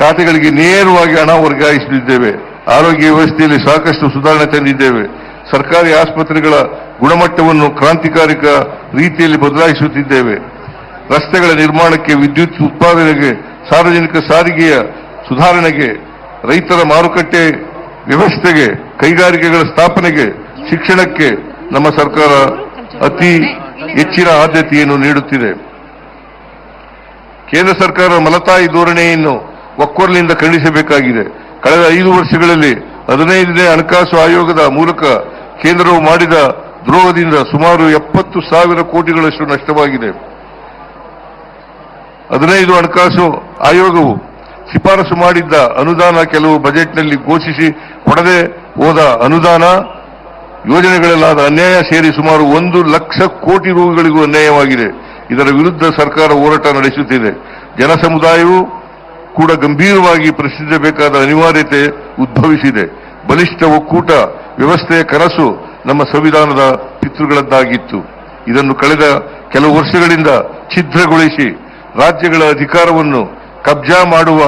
ಖಾತೆಗಳಿಗೆ ನೇರವಾಗಿ ಹಣ ವರ್ಗಾಯಿಸಲಿದ್ದೇವೆ. ಆರೋಗ್ಯ ವ್ಯವಸ್ಥೆಯಲ್ಲಿ ಸಾಕಷ್ಟು ಸುಧಾರಣೆ ತಂದಿದ್ದೇವೆ. ಸರ್ಕಾರಿ ಆಸ್ಪತ್ರೆಗಳ ಗುಣಮಟ್ಟವನ್ನು ಕ್ರಾಂತಿಕಾರಿಕ ರೀತಿಯಲ್ಲಿ ಬದಲಾಯಿಸುತ್ತಿದ್ದೇವೆ. ರಸ್ತೆಗಳ ನಿರ್ಮಾಣಕ್ಕೆ, ವಿದ್ಯುತ್ ಉತ್ಪಾದನೆಗೆ, ಸಾರ್ವಜನಿಕ ಸಾರಿಗೆಯ ಸುಧಾರಣೆಗೆ, ರೈತರ ಮಾರುಕಟ್ಟೆ ವ್ಯವಸ್ಥೆಗೆ, ಕೈಗಾರಿಕೆಗಳ ಸ್ಥಾಪನೆಗೆ, ಶಿಕ್ಷಣಕ್ಕೆ ನಮ್ಮ ಸರ್ಕಾರ ಅತಿ ಹೆಚ್ಚಿನ ಆದ್ಯತೆಯನ್ನು ನೀಡುತ್ತಿದೆ. ಕೇಂದ್ರ ಸರ್ಕಾರ ಮಲತಾಯಿ ಧೋರಣೆಯನ್ನು ಒಕ್ಕೊರಲಿನಿಂದ ಖಂಡಿಸಬೇಕಾಗಿದೆ. ಕಳೆದ 5 ವರ್ಷಗಳಲ್ಲಿ 15ನೇ ಹಣಕಾಸು ಆಯೋಗದ ಮೂಲಕ ಕೇಂದ್ರವು ಮಾಡಿದ ದ್ರೋಹದಿಂದ ಸುಮಾರು 70,000 ಕೋಟಿಗಳಷ್ಟು ನಷ್ಟವಾಗಿದೆ. 15 ಹಣಕಾಸು ಆಯೋಗವು ಶಿಫಾರಸು ಮಾಡಿದ್ದ ಅನುದಾನ ಕೆಲವು ಬಜೆಟ್ನಲ್ಲಿ ಘೋಷಿಸಿ ಕೊಡದೆ ಹೋದ ಅನುದಾನ ಯೋಜನೆಗಳಲ್ಲಾದ ಅನ್ಯಾಯ ಸೇರಿ ಸುಮಾರು 1 ಲಕ್ಷ ಕೋಟಿ ರೂಗಳಿಗೂ ಅನ್ಯಾಯವಾಗಿದೆ. ಇದರ ವಿರುದ್ಧ ಸರ್ಕಾರ ಹೋರಾಟ ನಡೆಸುತ್ತಿದೆ. ಜನಸಮುದಾಯವು ಕೂಡ ಗಂಭೀರವಾಗಿ ಪ್ರಶ್ನಿಸಬೇಕಾದ ಅನಿವಾರ್ಯತೆ ಉದ್ಭವಿಸಿದೆ. ಬಲಿಷ್ಠ ಒಕ್ಕೂಟ ವ್ಯವಸ್ಥೆಯ ಕನಸು ನಮ್ಮ ಸಂವಿಧಾನದ ಪಿತೃಗಳದ್ದಾಗಿತ್ತು. ಇದನ್ನು ಕಳೆದ ಕೆಲವು ವರ್ಷಗಳಿಂದ ಛಿದ್ರಗೊಳಿಸಿ ರಾಜ್ಯಗಳ ಅಧಿಕಾರವನ್ನು ಕಬ್ಜಾ ಮಾಡುವ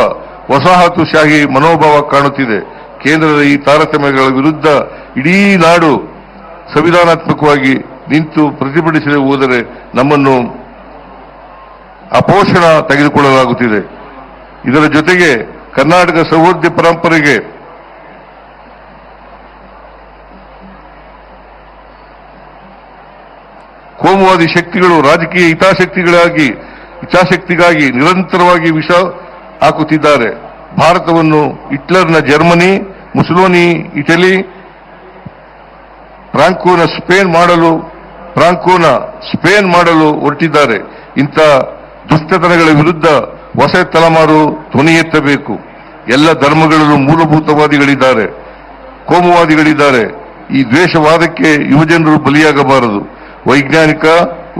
ವಸಾಹತುಶಾಹಿ ಮನೋಭಾವ ಕಾಣುತ್ತಿದೆ. ಕೇಂದ್ರದ ಈ ತಾರತಮ್ಯಗಳ ವಿರುದ್ಧ ಇಡೀ ನಾಡು ಸಂವಿಧಾನಾತ್ಮಕವಾಗಿ ನಿಂತು ಪ್ರತಿಭಟಿಸದೆ ಹೋದರೆ ನಮ್ಮನ್ನು ಅಪೋಷಣ ತೆಗೆದುಕೊಳ್ಳಲಾಗುತ್ತಿದೆ. ಇದರ ಜೊತೆಗೆ ಕರ್ನಾಟಕ ಸೌಹಾರ್ದ ಪರಂಪರೆಗೆ ಕೋಮುವಾದಿ ಶಕ್ತಿಗಳು ರಾಜಕೀಯ ಹಿತಾಸಕ್ತಿಗಾಗಿ ನಿರಂತರವಾಗಿ ವಿಷ ಹಾಕುತ್ತಿದ್ದಾರೆ. ಭಾರತವನ್ನು ಹಿಟ್ಲರ್ನ ಜರ್ಮನಿ, ಮುಸೋಲಿನಿ ಇಟಲಿ, ಫ್ರಾಂಕೋನ ಸ್ಪೇನ್ ಮಾಡಲು ಹೊರಟಿದ್ದಾರೆ. ಇಂಥ ದುಷ್ಟತನಗಳ ವಿರುದ್ಧ ಹೊಸ ತಲೆಮಾರು ಧ್ವನಿ ಎತ್ತಬೇಕು. ಎಲ್ಲ ಧರ್ಮಗಳಲ್ಲೂ ಮೂಲಭೂತವಾದಿಗಳಿದ್ದಾರೆ, ಕೋಮುವಾದಿಗಳಿದ್ದಾರೆ. ಈ ದ್ವೇಷವಾದಕ್ಕೆ ಯುವಜನರು ಬಲಿಯಾಗಬಾರದು.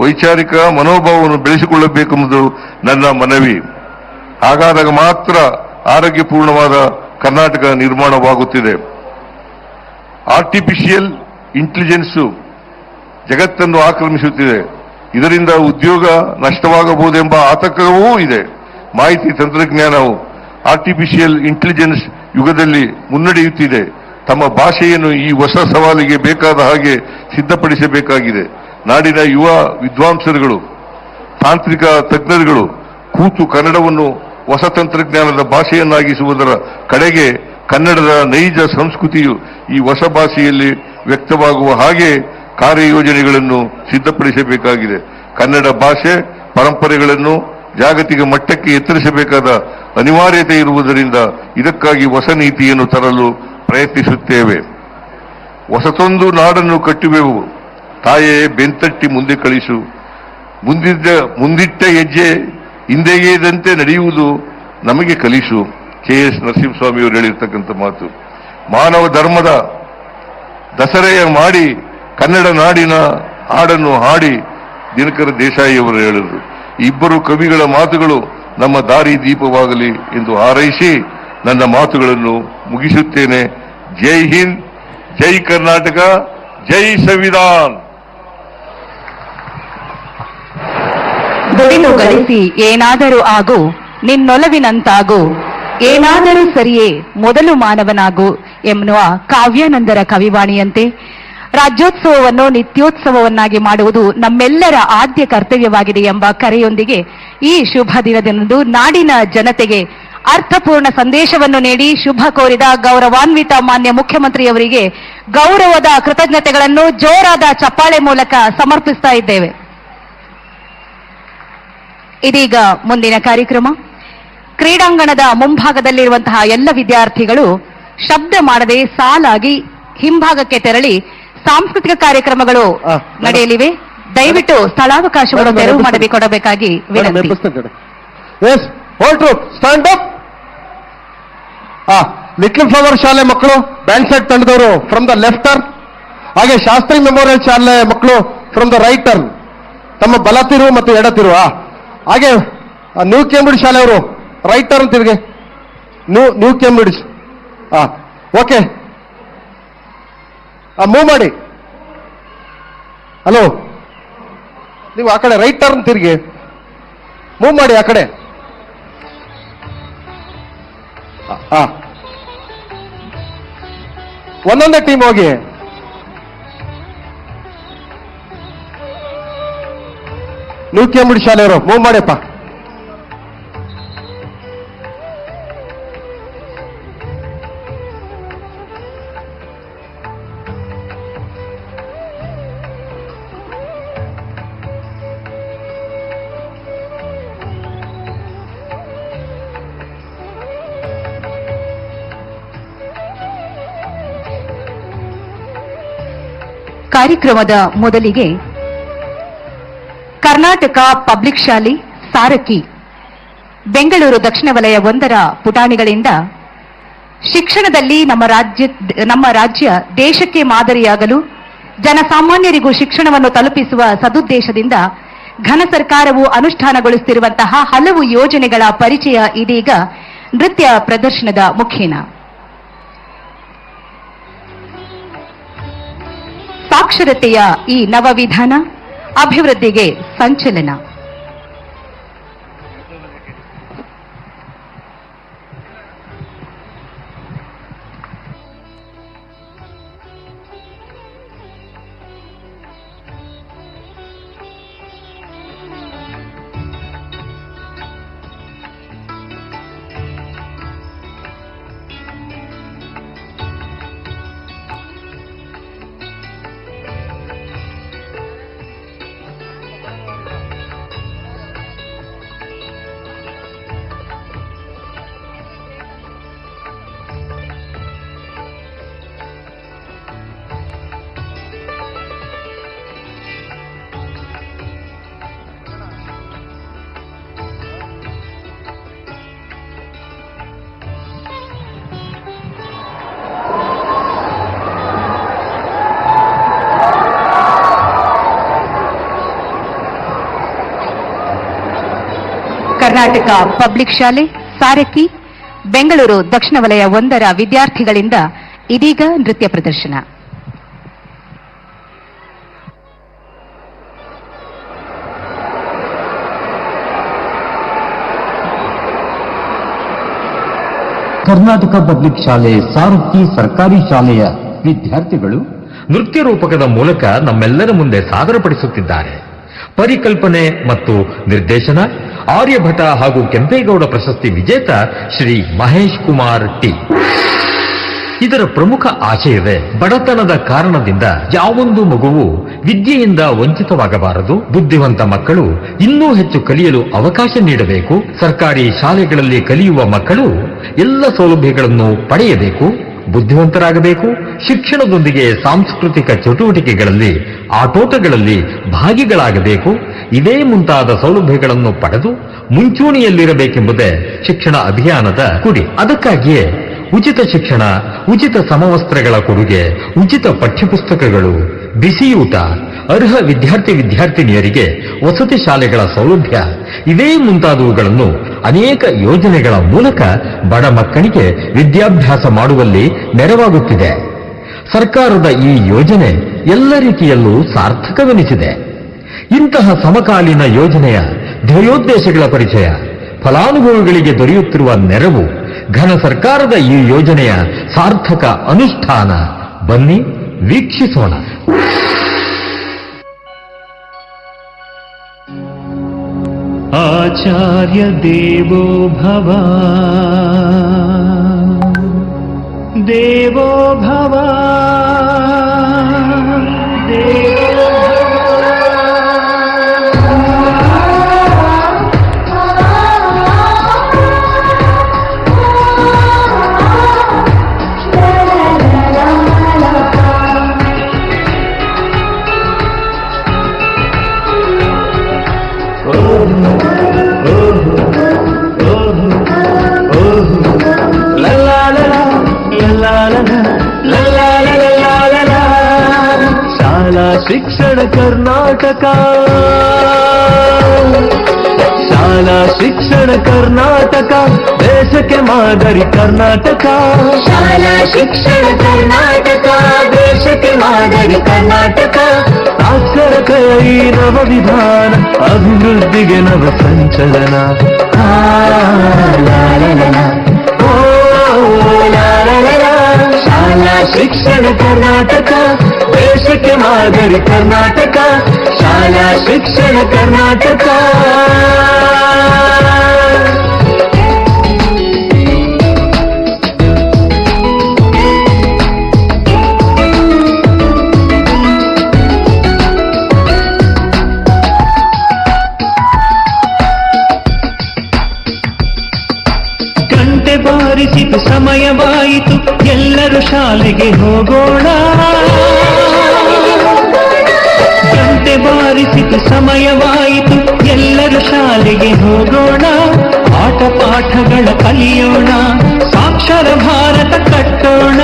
ವೈಚಾರಿಕ ಮನೋಭಾವವನ್ನು ಬೆಳೆಸಿಕೊಳ್ಳಬೇಕೆಂಬುದು ನನ್ನ ಮನವಿ. ಹಾಗಾದಾಗ ಮಾತ್ರ ಆರೋಗ್ಯಪೂರ್ಣವಾದ ಕರ್ನಾಟಕ ನಿರ್ಮಾಣವಾಗುತ್ತಿದೆ. ಆರ್ಟಿಫಿಷಿಯಲ್ ಇಂಟೆಲಿಜೆನ್ಸ್ ಜಗತ್ತನ್ನು ಆಕ್ರಮಿಸುತ್ತಿದೆ. ಇದರಿಂದ ಉದ್ಯೋಗ ನಷ್ಟವಾಗಬಹುದೆಂಬ ಆತಂಕವೂ ಇದೆ. ಮಾಹಿತಿ ತಂತ್ರಜ್ಞಾನವು ಆರ್ಟಿಫಿಷಿಯಲ್ ಇಂಟೆಲಿಜೆನ್ಸ್ ಯುಗದಲ್ಲಿ ಮುನ್ನಡೆಯುತ್ತಿದೆ. ತಮ್ಮ ಭಾಷೆಯನ್ನು ಈ ಹೊಸ ಸವಾಲಿಗೆ ಬೇಕಾದ ಹಾಗೆ ಸಿದ್ಧಪಡಿಸಬೇಕಾಗಿದೆ. ನಾಡಿನ ಯುವ ವಿದ್ವಾಂಸರುಗಳು, ತಾಂತ್ರಿಕ ತಜ್ಞರುಗಳು ಕೂತು ಕನ್ನಡವನ್ನು ಹೊಸ ತಂತ್ರಜ್ಞಾನದ ಭಾಷೆಯನ್ನಾಗಿಸುವುದರ ಕಡೆಗೆ ಕನ್ನಡದ ನೈಜ ಸಂಸ್ಕೃತಿಯು ಈ ಹೊಸ ಭಾಷೆಯಲ್ಲಿ ವ್ಯಕ್ತವಾಗುವ ಹಾಗೆ ಕಾರ್ಯಯೋಜನೆಗಳನ್ನು ಸಿದ್ಧಪಡಿಸಬೇಕಾಗಿದೆ. ಕನ್ನಡ ಭಾಷೆ ಪರಂಪರೆಗಳನ್ನು ಜಾಗತಿಕ ಮಟ್ಟಕ್ಕೆ ಎತ್ತರಿಸಬೇಕಾದ ಅನಿವಾರ್ಯತೆ ಇರುವುದರಿಂದ ಇದಕ್ಕಾಗಿ ಹೊಸ ನೀತಿಯನ್ನು ತರಲು ಪ್ರಯತ್ನಿಸುತ್ತೇವೆ. ಹೊಸತೊಂದು ನಾಡನ್ನು ಕಟ್ಟುವೆವು, ತಾಯೇ ಬೆಂತಟ್ಟಿ ಮುಂದೆ ಕಳಿಸು. ಮುಂದಿಟ್ಟ ಹೆಜ್ಜೆ ಹಿಂದೆಗೆಯದಂತೆ ನಡೆಯುವುದು ನಮಗೆ ಕಲಿಸು. KS ನರಸಿಂಹಸ್ವಾಮಿಯವರು ಹೇಳಿರ್ತಕ್ಕಂಥ ಮಾತು. ಮಾನವ ಧರ್ಮದ ದಸರೆಯ ಮಾಡಿ ಕನ್ನಡ ನಾಡಿನ ಹಾಡನ್ನು ಹಾಡಿ ದಿನಕರ ದೇಸಾಯಿಯವರು ಹೇಳಿದರು. ಇಬ್ಬರು ಕವಿಗಳ ಮಾತುಗಳು ನಮ್ಮ ದಾರಿ ದೀಪವಾಗಲಿ ಎಂದು ಹಾರೈಸಿ ನನ್ನ ಮಾತುಗಳನ್ನು ಮುಗಿಸುತ್ತೇನೆ. ಜೈ ಹಿಂದ್, ಜೈ ಕರ್ನಾಟಕ, ಜೈ ಸಂವಿಧಾನ್. ದುಡಿದು ಗಳಿಸಿ ಏನಾದರೂ ಆಗು, ನಿನ್ನೊಲವಿನಂತಾಗು, ಏನಾದರೂ ಸರಿಯೇ ಮೊದಲು ಮಾನವನಾಗು ಎನ್ನುವ ಕಾವ್ಯಾನಂದರ ಕವಿವಾಣಿಯಂತೆ ರಾಜ್ಯೋತ್ಸವವನ್ನು ನಿತ್ಯೋತ್ಸವವನ್ನಾಗಿ ಮಾಡುವುದು ನಮ್ಮೆಲ್ಲರ ಆದ್ಯ ಕರ್ತವ್ಯವಾಗಿದೆ ಎಂಬ ಕರೆಯೊಂದಿಗೆ ಈ ಶುಭ ದಿನದಂದು ನಾಡಿನ ಜನತೆಗೆ ಅರ್ಥಪೂರ್ಣ ಸಂದೇಶವನ್ನು ನೀಡಿ ಶುಭ ಕೋರಿದ ಗೌರವಾನ್ವಿತ ಮಾನ್ಯ ಮುಖ್ಯಮಂತ್ರಿಯವರಿಗೆ ಗೌರವದ ಕೃತಜ್ಞತೆಗಳನ್ನು ಜೋರಾದ ಚಪ್ಪಾಳೆ ಮೂಲಕ ಸಮರ್ಪಿಸ್ತಾ ಇದ್ದೇವೆ. ಇದೀಗ ಮುಂದಿನ ಕಾರ್ಯಕ್ರಮ. ಕ್ರೀಡಾಂಗಣದ ಮುಂಭಾಗದಲ್ಲಿರುವಂತಹ ಎಲ್ಲ ವಿದ್ಯಾರ್ಥಿಗಳು ಶಬ್ದ ಮಾಡದೆ ಸಾಲಾಗಿ ಹಿಂಭಾಗಕ್ಕೆ ತೆರಳಿ ಸಾಂಸ್ಕೃತಿಕ ಕಾರ್ಯಕ್ರಮಗಳು ನಡೆಯಲಿವೆ. ದಯವಿಟ್ಟು ಸ್ಥಳಾವಕಾಶವನ್ನು ತೆರವು ಮಾಡಿಕೊಡಬೇಕಾಗಿ ವಿನಂತಿ. ಲಿಟ್ಲ್ ಫ್ಲವರ್ ಶಾಲೆ ಮಕ್ಕಳು ಬ್ಯಾಂಡ್ ಸೆಟ್ ತಂಡದವರು ಫ್ರಮ್ ದ ಲೆಫ್ಟ್ ಟರ್ನ್, ಹಾಗೆ ಶಾಸ್ತ್ರಿ ಮೆಮೋರಿಯಲ್ ಶಾಲೆ ಮಕ್ಕಳು ಫ್ರಮ್ ದ ರೈಟ್ ಟರ್ನ್. ತಮ್ಮ ಬಲ ತಿರುವು ಮತ್ತು ಎಡ ತಿರುವು. ಹಾಗೆ ನ್ಯೂ ಕೇಂಬ್ರಿಡ್ಜ್ ಶಾಲೆಯವರು ರೈಟ್ ಟರ್ನ್ ತಿರುಗಿ. ನ್ಯೂ ಕೇಂಬ್ರಿಡ್ಜ್ ಓಕೆ, ಮೂವ್ ಮಾಡಿ. ಹಲೋ, ನೀವು ಆ ಕಡೆ ರೈಟ್ ಟರ್ನ್ ತಿರುಗಿ, ಮೂವ್ ಮಾಡಿ ಆ ಕಡೆ. ಒಂದೊಂದೇ ಟೀಮ್ ಹೋಗಿ. ನೂಕ್ಯಮುಡಿ ಶಾಲೆಯವರು ಮೂವ್ ಮಾಡಿಯಪ್ಪ. ಕಾರ್ಯಕ್ರಮದ ಮೊದಲಿಗೆ ಕರ್ನಾಟಕ ಪಬ್ಲಿಕ್ ಶಾಲೆ ಸಾರಕ್ಕಿ ಬೆಂಗಳೂರು ದಕ್ಷಿಣ ವಲಯ 1ರ ಪುಟಾಣಿಗಳಿಂದ ಶಿಕ್ಷಣದಲ್ಲಿ ನಮ್ಮ ರಾಜ್ಯ ದೇಶಕ್ಕೆ ಮಾದರಿಯಾಗಲು ಜನಸಾಮಾನ್ಯರಿಗೂ ಶಿಕ್ಷಣವನ್ನು ತಲುಪಿಸುವ ಸದುದ್ದೇಶದಿಂದ ಘನ ಸರ್ಕಾರವು ಅನುಷ್ಠಾನಗೊಳಿಸುತ್ತಿರುವಂತಹ ಹಲವು ಯೋಜನೆಗಳ ಪರಿಚಯ ಇದೀಗ ನೃತ್ಯ ಪ್ರದರ್ಶನದ ಮುಖೇನ. ಸಾಕ್ಷರತೆಯ ಈ ನವವಿಧಾನ ಅಭಿವೃದ್ಧಿಗೆ ಸಂಚಲನ. ಕರ್ನಾಟಕ ಪಬ್ಲಿಕ್ ಶಾಲೆ ಸಾರಕ್ಕಿ ಬೆಂಗಳೂರು ದಕ್ಷಿಣ ವಲಯ 1ರ ವಿದ್ಯಾರ್ಥಿಗಳಿಂದ ಇದೀಗ ನೃತ್ಯ ಪ್ರದರ್ಶನ. ಕರ್ನಾಟಕ ಪಬ್ಲಿಕ್ ಶಾಲೆ ಸಾರಕ್ಕಿ ಸರ್ಕಾರಿ ಶಾಲೆಯ ವಿದ್ಯಾರ್ಥಿಗಳು ನೃತ್ಯ ರೂಪಕದ ಮೂಲಕ ನಮ್ಮೆಲ್ಲರ ಮುಂದೆ ಸಾದರಪಡಿಸುತ್ತಿದ್ದಾರೆ. ಪರಿಕಲ್ಪನೆ ಮತ್ತು ನಿರ್ದೇಶನ ಆರ್ಯಭಟ ಹಾಗೂ ಕೆಂಪೇಗೌಡ ಪ್ರಶಸ್ತಿ ವಿಜೇತ ಶ್ರೀ ಮಹೇಶ್ ಕುಮಾರ್ ಟಿ. ಇದರ ಪ್ರಮುಖ ಆಶಯವೇ ಬಡತನದ ಕಾರಣದಿಂದ ಯಾವೊಂದು ಮಗುವು ವಿದ್ಯೆಯಿಂದ ವಂಚಿತವಾಗಬಾರದು. ಬುದ್ಧಿವಂತ ಮಕ್ಕಳು ಇನ್ನೂ ಹೆಚ್ಚು ಕಲಿಯಲು ಅವಕಾಶ ನೀಡಬೇಕು. ಸರ್ಕಾರಿ ಶಾಲೆಗಳಲ್ಲಿ ಕಲಿಯುವ ಮಕ್ಕಳು ಎಲ್ಲ ಸೌಲಭ್ಯಗಳನ್ನು ಪಡೆಯಬೇಕು, ಬುದ್ಧಿವಂತರಾಗಬೇಕು. ಶಿಕ್ಷಣದೊಂದಿಗೆ ಸಾಂಸ್ಕೃತಿಕ ಚಟುವಟಿಕೆಗಳಲ್ಲಿ ಆಟೋಟಗಳಲ್ಲಿ ಭಾಗಿಗಳಾಗಬೇಕು. ಇದೇ ಮುಂತಾದ ಸೌಲಭ್ಯಗಳನ್ನು ಪಡೆದು ಮುಂಚೂಣಿಯಲ್ಲಿರಬೇಕೆಂಬುದೇ ಶಿಕ್ಷಣ ಅಭಿಯಾನದ ಗುರಿ. ಅದಕ್ಕಾಗಿಯೇ ಉಚಿತ ಶಿಕ್ಷಣ, ಉಚಿತ ಸಮವಸ್ತ್ರಗಳ ಕೊಡುಗೆ, ಉಚಿತ ಪಠ್ಯಪುಸ್ತಕಗಳು, ಬಿಸಿಯೂಟ, ಅರ್ಹ ವಿದ್ಯಾರ್ಥಿನಿಯರಿಗೆ ವಸತಿ ಶಾಲೆಗಳ ಸೌಲಭ್ಯ ಇವೇ ಮುಂತಾದವುಗಳನ್ನು ಅನೇಕ ಯೋಜನೆಗಳ ಮೂಲಕ ಬಡ ಮಕ್ಕಳಿಗೆ ವಿದ್ಯಾಭ್ಯಾಸ ಮಾಡುವಲ್ಲಿ ನೆರವಾಗುತ್ತಿದೆ. ಸರ್ಕಾರದ ಈ ಯೋಜನೆ ಎಲ್ಲ ರೀತಿಯಲ್ಲೂ ಸಾರ್ಥಕವೆನಿಸಿದೆ. ಇಂತಹ ಸಮಕಾಲೀನ ಯೋಜನೆಯ ಧ್ಯೇಯೋದ್ದೇಶಗಳ ಪರಿಚಯ, ಫಲಾನುಭವಿಗಳಿಗೆ ದೊರೆಯುತ್ತಿರುವ ನೆರವು, ಘನ ಸರ್ಕಾರದ ಈ ಯೋಜನೆಯ ಸಾರ್ಥಕ ಅನುಷ್ಠಾನ ಬನ್ನಿ ವೀಕ್ಷಿಸೋಣ. ಆಚಾರ್ಯ ದೇವೋ ಭವ ದೇವೋ ಭವ ದೇವೋ ಶಾಲಾ ಶಿಕ್ಷಣ ಕರ್ನಾಟಕ. ಶಾಲಾ ಶಿಕ್ಷಣ ಕರ್ನಾಟಕ ದೇಶಕ್ಕೆ ಮಾದರಿ ಕರ್ನಾಟಕ. ಶಾಲಾ ಶಿಕ್ಷಣ ಕರ್ನಾಟಕ ದೇಶಕ್ಕೆ ಮಾದರಿ ಕರ್ನಾಟಕ. ಸಾಕ್ಷರತೆಯ ಈ ನವ ವಿಧಾನ ಅಭಿವೃದ್ಧಿಗೆ ನವ ಸಂಚಲನ. ಶಾಲಾ ಶಿಕ್ಷಣ ಕರ್ನಾಟಕ ದೇಶಕ್ಕೆ ಮಾದರಿ ಕರ್ನಾಟಕ. ಶಾಲಾ ಶಿಕ್ಷಣ ಕರ್ನಾಟಕ. ಗಂಟೆ ಬಾರಿಸಿತು ಸಮಯವಾಯಿತು ಎಲ್ಲರೂ ಶಾಲೆಗೆ ಹೋಗೋಣ. ಗಂಟೆ ಬಾರಿಸಿತು ಸಮಯವಾಯಿತು ಎಲ್ಲರೂ ಶಾಲೆಗೆ ಹೋಗೋಣ. ಆಟ ಪಾಠಗಳ ಕಲಿಯೋಣ, ಸಾಕ್ಷರ ಭಾರತ ಕಟ್ಟೋಣ.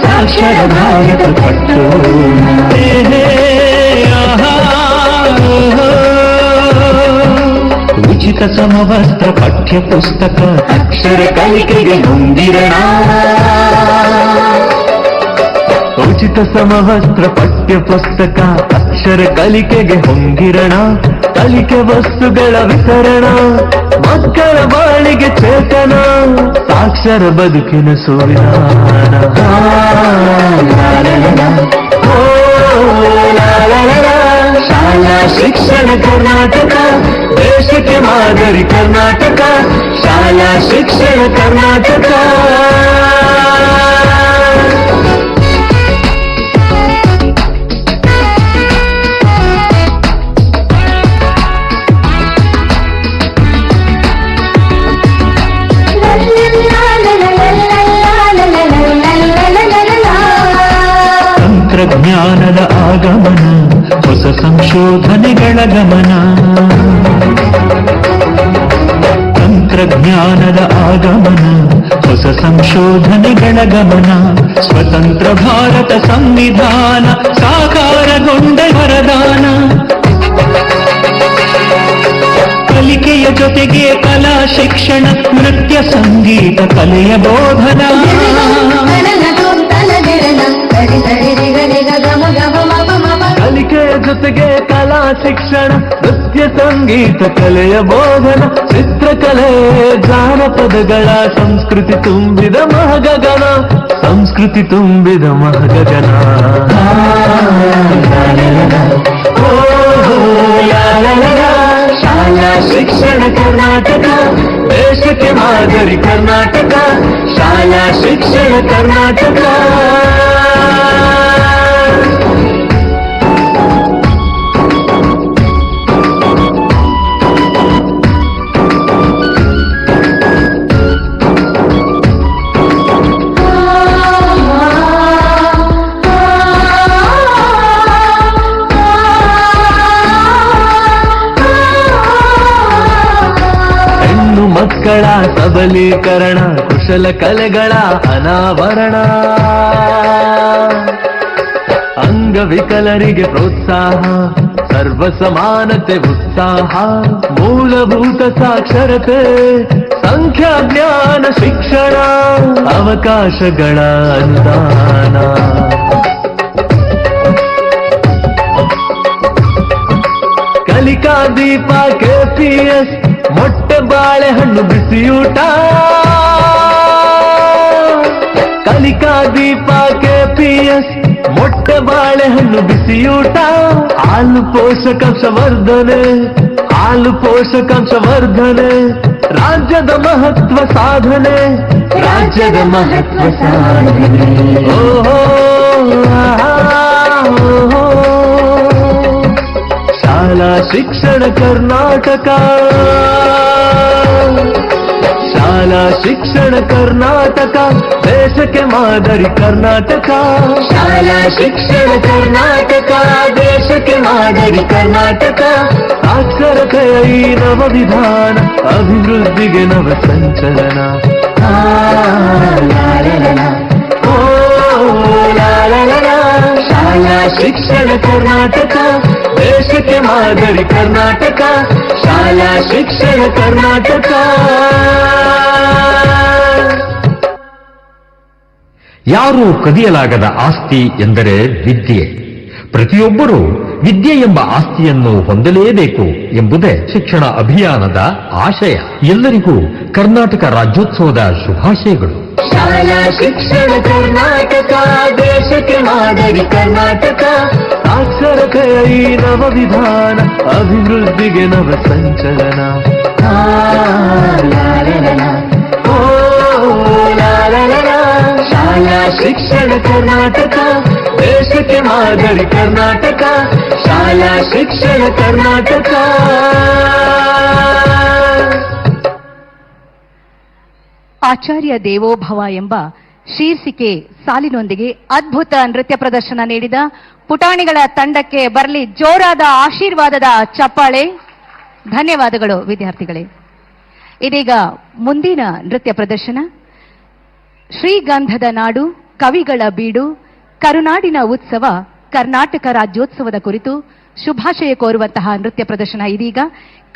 ಸಾಕ್ಷರ ಭಾರತ ಕಟ್ಟೋಣ. ಹೇ ಹೇ ಆಹಾ ಓಹೋ. ಉಚಿತ ಸಮವಸ್ತ್ರ ಪಠ್ಯ ಪುಸ್ತಕ ಅಕ್ಷರ ಕಲಿಕೆಗೆ ಮುಂದಿರೋಣ. ಉಚಿತ ಸಮವಸ್ತ್ರ ಪಠ್ಯ ಪುಸ್ತಕ ಅಕ್ಷರ ಕಲಿಕೆಗೆ ಹೊಂದಿರಣ. ಕಲಿಕೆ ವಸ್ತುಗಳ ವಿತರಣ, ಮಕ್ಕಳ ಬಾಳಿಗೆ ಚೇತನ. ಸಾಕ್ಷರ ಬದುಕಿನ ಸುವಿಧಾನ. ಶಾಲಾ ಶಿಕ್ಷಣ ಕರ್ನಾಟಕ ದೇಶಕ್ಕೆ ಮಾದರಿ ಕರ್ನಾಟಕ. ಶಾಲಾ ಶಿಕ್ಷಣ ಕರ್ನಾಟಕ. ತಂತ್ರಜ್ಞಾನದ ಆಗಮನ, ಹೊಸ ಸಂಶೋಧನೆಗಳ ಗಮನ. ತಂತ್ರಜ್ಞಾನದ ಆಗಮನ, ಹೊಸ ಸಂಶೋಧನೆಗಳ ಗಮನ. ಸ್ವತಂತ್ರ ಭಾರತ ಸಂವಿಧಾನ ಸಾಕಾರಗೊಂಡ ವರದಾನ. ಕಲಿಕೆಯ ಜೊತೆಗೆ ಕಲಾ ಶಿಕ್ಷಣ, ನೃತ್ಯ ಸಂಗೀತ ಕಲೆಯ ಬೋಧನ. ಕಲಿಕೆಯ ಜೊತೆಗೆ ಕಲಾ ಶಿಕ್ಷಣ, ನೃತ್ಯ ಸಂಗೀತ ಕಲೆಯ ಬೋಧನ. ಚಿತ್ರಕಲೆ ಜಾನಪದಗಳ ಸಂಸ್ಕೃತಿ ತುಂಬಿದ ಮಹಗಗನ. ಸಂಸ್ಕೃತಿ ತುಂಬಿದ ಮಹಗಗನ. ಶಾಲಾ ಶಿಕ್ಷಣ ಕರ್ನಾಟಕ ದೇಶಕ್ಕೆ ಮಾದರಿ ಕರ್ನಾಟಕ. ಶಾಲಾ ಶಿಕ್ಷಣ ಕರ್ನಾಟಕ. ಮಕ್ಕಳ ಸಬಲೀಕರಣ, ಕುಶಲ ಕಲೆಗಳ ಅನಾವರಣ. ಅಂಗವಿಕಲರಿಗೆ ಪ್ರೋತ್ಸಾಹ, ಸರ್ವ ಸಮಾನತೆ ಉತ್ಸಾಹ. ಮೂಲಭೂತ ಸಾಕ್ಷರತೆ, ಸಂಖ್ಯಾಜ್ಞಾನ ಶಿಕ್ಷಣ, ಅವಕಾಶಗಳ ಅನುದಾನ. ಕಲಿಕಾ ದೀಪ KPS, ಮೊಟ್ಟೆ ಬಾಳೆಹಣ್ಣು ಬಿಸಿಯೂಟ. ಕಲಿಕಾ ದೀಪ KPS, ಮೊಟ್ಟೆ ಬಾಳೆಹಣ್ಣು ಬಿಸಿಯೂಟ. ಹಾಲು ಪೋಷಕಾಂಶ ವರ್ಧನೆ, ಹಾಲು ಪೋಷಕಾಂಶ ವರ್ಧನೆ. ರಾಜ್ಯದ ಮಹತ್ವ ಸಾಧನೆ, ರಾಜ್ಯದ ಮಹತ್ವ ಸಾಧನೆ. ಓಹೋ ಓಹೋ. ಶಾಲಾ ಶಿಕ್ಷಣ ಕರ್ನಾಟಕ. ಶಾಲಾ ಶಿಕ್ಷಣ ಕರ್ನಾಟಕ ದೇಶಕ್ಕೆ ಮಾದರಿ ಕರ್ನಾಟಕ. ಶಾಲಾ ಶಿಕ್ಷಣ ಕರ್ನಾಟಕ ದೇಶಕ್ಕೆ ಮಾದರಿ ಕರ್ನಾಟಕ. ಸಾಕ್ಷರತೆಯ ಈ ನವ ವಿಧಾನ ಅಭಿವೃದ್ಧಿಗೆ ನವ ಸಂಚಲನ. ಶಾಲಾ ಶಿಕ್ಷಣ ಕರ್ನಾಟಕ ದೇಶಕ್ಕೆ ಮಾದರಿ ಕರ್ನಾಟಕ, ಶಾಲಾ ಶಿಕ್ಷಣ ಕರ್ನಾಟಕ. ಯಾರೂ ಕದಿಯಲಾಗದ ಆಸ್ತಿ ಎಂದರೆ ವಿದ್ಯೆ. ಪ್ರತಿಯೊಬ್ಬರೂ ವಿದ್ಯೆ ಎಂಬ ಆಸ್ತಿಯನ್ನು ಹೊಂದಲೇಬೇಕು ಎಂಬುದೇ ಶಿಕ್ಷಣ ಅಭಿಯಾನದ ಆಶಯ. ಎಲ್ಲರಿಗೂ ಕರ್ನಾಟಕ ರಾಜ್ಯೋತ್ಸವದ ಶುಭಾಶಯಗಳು. ಶಾಲಾ ಶಿಕ್ಷಣ ಕರ್ನಾಟಕ, ದೇಶಕ್ಕೆ ಮಾದರಿ ಕರ್ನಾಟಕ. ಸಾಕ್ಷರತೆಯ ಈ ನವ ವಿಧಾನ, ಅಭಿವೃದ್ಧಿಗೆ ನವ ಸಂಚಲನ. ಶಾಲಾ ಶಿಕ್ಷಣ ಕರ್ನಾಟಕ, ದೇಶಕ್ಕೆ ಮಾದರಿ ಕರ್ನಾಟಕ. ಶಾಲಾ ಶಿಕ್ಷಣ ಕರ್ನಾಟಕ. ಆಚಾರ್ಯ ದೇವೋಭವ ಎಂಬ ಶೀರ್ಷಿಕೆ ಸಾಲಿನೊಂದಿಗೆ ಅದ್ಭುತ ನೃತ್ಯ ಪ್ರದರ್ಶನ ನೀಡಿದ ಪುಟಾಣಿಗಳ ತಂಡಕ್ಕೆ ಬರಲಿ ಜೋರಾದ ಆಶೀರ್ವಾದದ ಚಪ್ಪಾಳೆ. ಧನ್ಯವಾದಗಳು ವಿದ್ಯಾರ್ಥಿಗಳೇ. ಇದೀಗ ಮುಂದಿನ ನೃತ್ಯ ಪ್ರದರ್ಶನ ಶ್ರೀಗಂಧದ ನಾಡು, ಕವಿಗಳ ಬೀಡು, ಕರುನಾಡಿನ ಉತ್ಸವ, ಕರ್ನಾಟಕ ರಾಜ್ಯೋತ್ಸವದ ಕುರಿತು ಶುಭಾಶಯ ಕೋರುವಂತಹ ನೃತ್ಯ ಪ್ರದರ್ಶನ ಇದೀಗ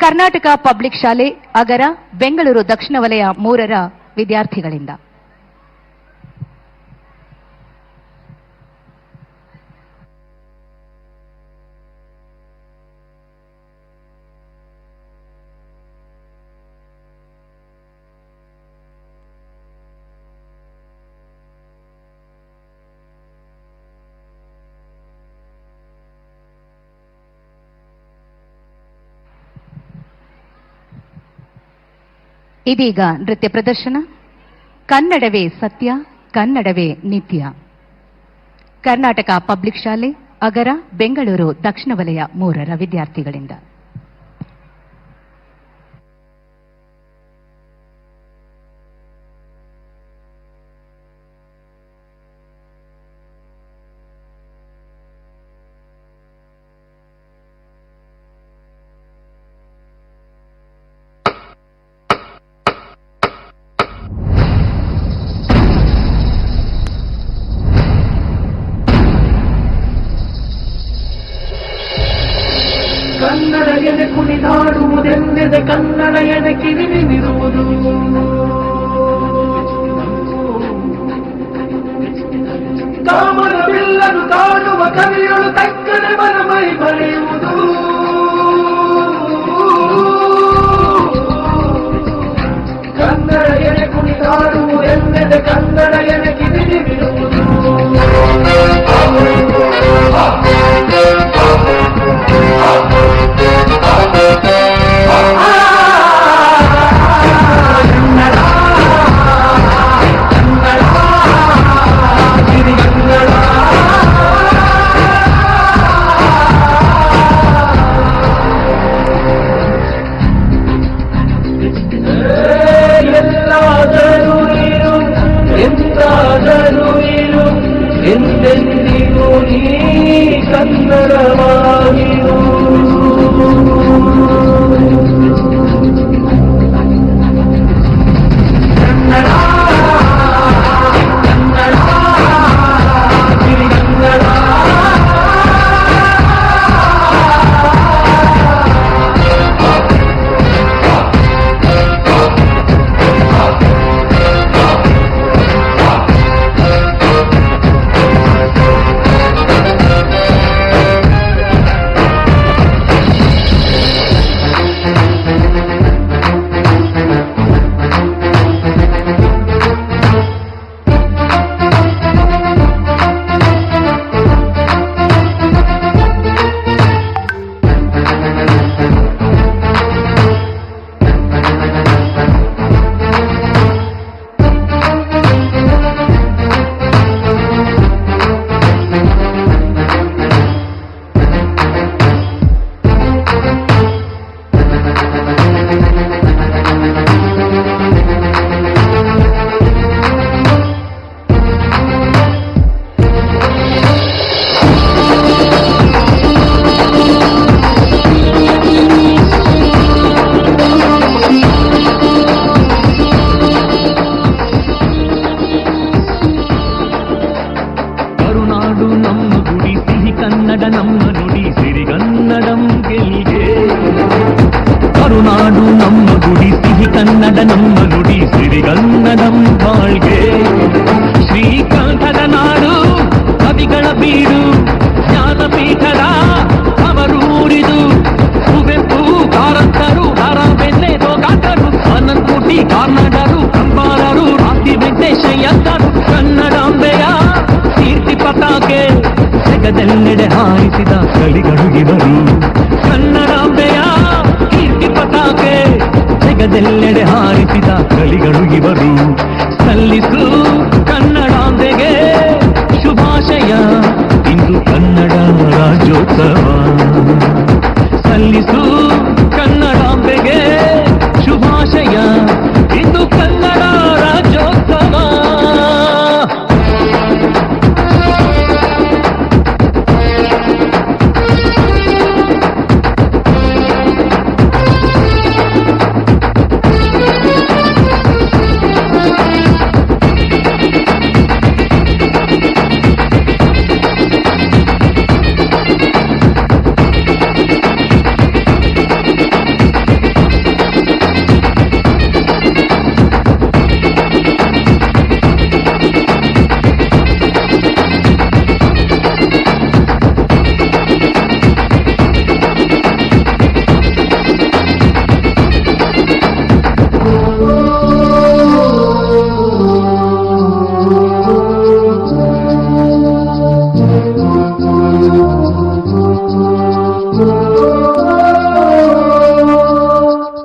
ಕರ್ನಾಟಕ ಪಬ್ಲಿಕ್ ಶಾಲೆ ಅಗರ, ಬೆಂಗಳೂರು ದಕ್ಷಿಣ ವಲಯ 3ರ ವಿದ್ಯಾರ್ಥಿಗಳಿಂದ. ಇದೀಗ ನೃತ್ಯ ಪ್ರದರ್ಶನ ಕನ್ನಡವೇ ಸತ್ಯ, ಕನ್ನಡವೇ ನಿತ್ಯ. ಕರ್ನಾಟಕ ಪಬ್ಲಿಕ್ ಶಾಲೆ ಅಗರ, ಬೆಂಗಳೂರು ದಕ್ಷಿಣ ವಲಯ 3ರ ವಿದ್ಯಾರ್ಥಿಗಳಿಂದ. ಕನ್ನಡ ಎದೆ ಕುಣಿದಾಡುವುದೆಂದೆದೆ, ಕನ್ನಡ ಎದೆ ಕಿವಿನಿರುವುದು. ಕಾಮನ ಬಿಲ್ಲನ್ನು ಕಾಣುವ ಕವಿಯಳು ತಕ್ಕನೆ ಮನಮೈ ಬರೆಯುವುದು. ಕನ್ನಡ ಎದೆ ಕುಣಿದಾಡುವುದೆಂದೆದೆ, ಕನ್ನಡ ಎದೆ ಕಿವಿನಿರುವುದು. ಎಲ್ಲಾದರೂ ನೀನು, ಎಂದಾದರೂ ನೀನು, ಎಂದೆಂದಿಗೂ ನೀ ಕನ್ನಡವಾಗಿರು. ಕಲಿಗಳು ಇವರು. ಕನ್ನಡಾಂಬೆಯ ಕೀರ್ತಿ ಪತಾಕೆ ಜಗದೆಲ್ಲೆಡೆ ಹಾರಿಸಿದ ಕಲಿಗಳು ಇವರು. ಸಲ್ಲಿಸು ಕನ್ನಡಾಂಬೆಗೆ ಶುಭಾಶಯ, ಇಂದು ಕನ್ನಡ ರಾಜ್ಯೋತ್ಸವ. ಸಲ್ಲಿಸು ಕನ್ನಡಾಂಬೆಗೆ ಶುಭಾಶಯ, ಇಂದು ಕನ್ನಡ ರಾಜ್ಯೋತ್ಸವ.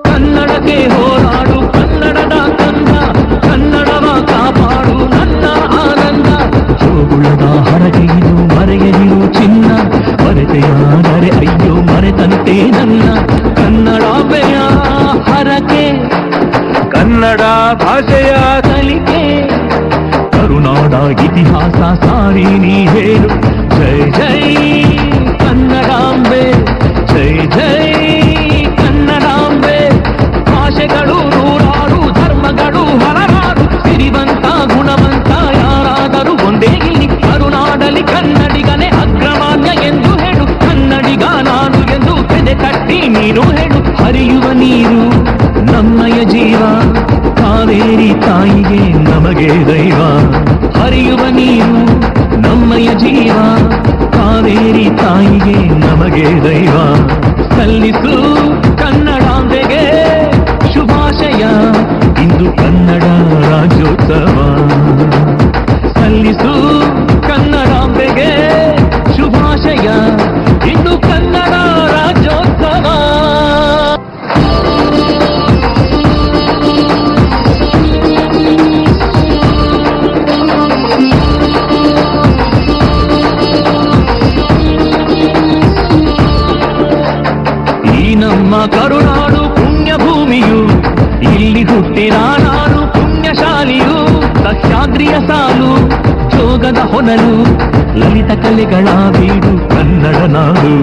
ಕನ್ನಡಕ್ಕೆ ಹೋರಾಡು ಕನ್ನಡದ ಕಂದ, ಕನ್ನಡವ ಕಾಪಾಡು ನನ್ನ ಆನಂದ. ಜೋಗುಳದ ಹರಗೆಯಿದು ಮರೆಯದಿರು ಚಿನ್ನ, ಮರೆತೆಯಾದರೆ ಅಯ್ಯೋ ಮರೆತಂತೆ ನನ್ನ. ಕನ್ನಡಾಂಬೆಯ ಹರಕೆ ಕನ್ನಡ ಭಾಷೆಯ ಕಲಿಕೆ, ಕರುನಾಡ ಇತಿಹಾಸ ಸಾರಿ ನೀ ಹೇಳು. ಜೈ ಜೈ ಕನ್ನಡಾಂಬೆ, ಜೈ ಜೈ ಕನ್ನಡಾಂಬೆ. ಭಾಷೆಗಳು ನೂರಾರು, ಧರ್ಮಗಳು ಹಲವಾರು, ಸಿರಿವಂತ ಗುಣವಂತ ಯಾರಾದರೂ ಒಂದೇ ಇಲ್ಲಿ. ಕರುನಾಡಲಿ ಕನ್ನಡಿಗನೇ ಅಗ್ರಮಾನ್ಯ ಎಂದು ಹೇಳು, ಕನ್ನಡಿಗ ನಾನು ಎಂದು ಬೆದೆ ಕಟ್ಟಿ ನೀನು ಹೇಳು. ಹರಿಯುವ ನೀರು ನಮ್ಮಯ ಜೀವ, ಕಾವೇರಿ ತಾಯಿಗೆ ನಮಗೆ ದೈವ. ಹರಿಯುವ ನೀರು ನಮ್ಮಯ ಜೀವ, ಕಾವೇರಿ ತಾಯಿಗೆ ನಮಗೆ ದೈವ. ಸಲ್ಲಿಸು ಕನ್ನಡಾಂಬೆಗೆ ಶುಭಾಶಯ, ಇಂದು ಕನ್ನಡ ರಾಜ್ಯೋತ್ಸವ. ಸಲ್ಲಿಸು ಕನ್ನಡಾಂಬೆಗೆ ಶುಭಾಶಯ, ಇಂದು ಕನ್ನಡ ರಾಜ್ಯೋತ್ಸವ. ಈ ನಮ್ಮ ಕರುನಾಡು ಪುಣ್ಯ ಭೂಮಿಯು, ಇಲ್ಲಿ ಹುಟ್ಟಿದ ನಾನು ಪುಣ್ಯಶಾಲಿಯು. ಸಹ್ಯಾದ್ರಿಯ ಸಾಲು, ಜೋಗದ ಹೊನಲು, ಲಲಿತ ಕಲೆಗಳ ಬೀಡು ಕನ್ನಡ ನಾಡು.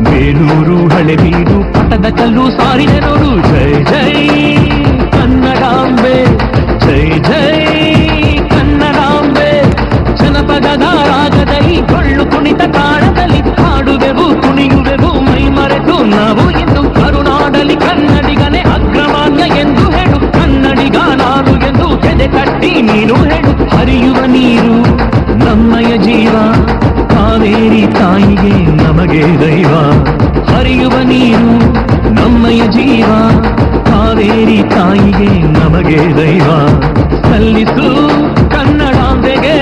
ಬೇಲೂರು ಹಳೆಬೀಡು, ಪಟದ ಕಲ್ಲು ಸಾರಿದೆ ನೋಡು. ಜೈ ಜೈ ಕನ್ನಡಾಂಬೆ, ಜೈ ಜೈ ಕನ್ನಡಾಂಬೆ. ಜನಪದದ ರಾಗದಲ್ಲಿ ಕೊಳ್ಳು ಕುಣಿತ ತಾಳದಲ್ಲಿ ಹಾಡುವೆವು ಕುಣಿಯುವೆವು ಮೈ ಮರೆತು ನಾವು ಇಂದು. ಕರುನಾಡಲಿ ಕನ್ನಡಿಗನೇ ಅಗ್ರಮಾನ್ಯ ಎಂದು ಹೇಳು, ಕನ್ನಡಿಗ ನಾನು ಎಂದು ಎದೆ ಕಟ್ಟಿ ನೀನು ಹೇಳು. ಹರಿಯುವ ನೀರು ನಮ್ಮಯ ಜೀವ, ಕಾವೇರಿ ತಾಯಿಗೆ ನಮಗೆ ದೈವ. ಹರಿಯುವ ನೀರು ನಮ್ಮಯ ಜೀವ, ಕಾವೇರಿ ತಾಯಿಗೆ ನಮಗೆ ದೈವ. ಸಲ್ಲಿಸು ಕನ್ನಡಾಂಬೆಗೆ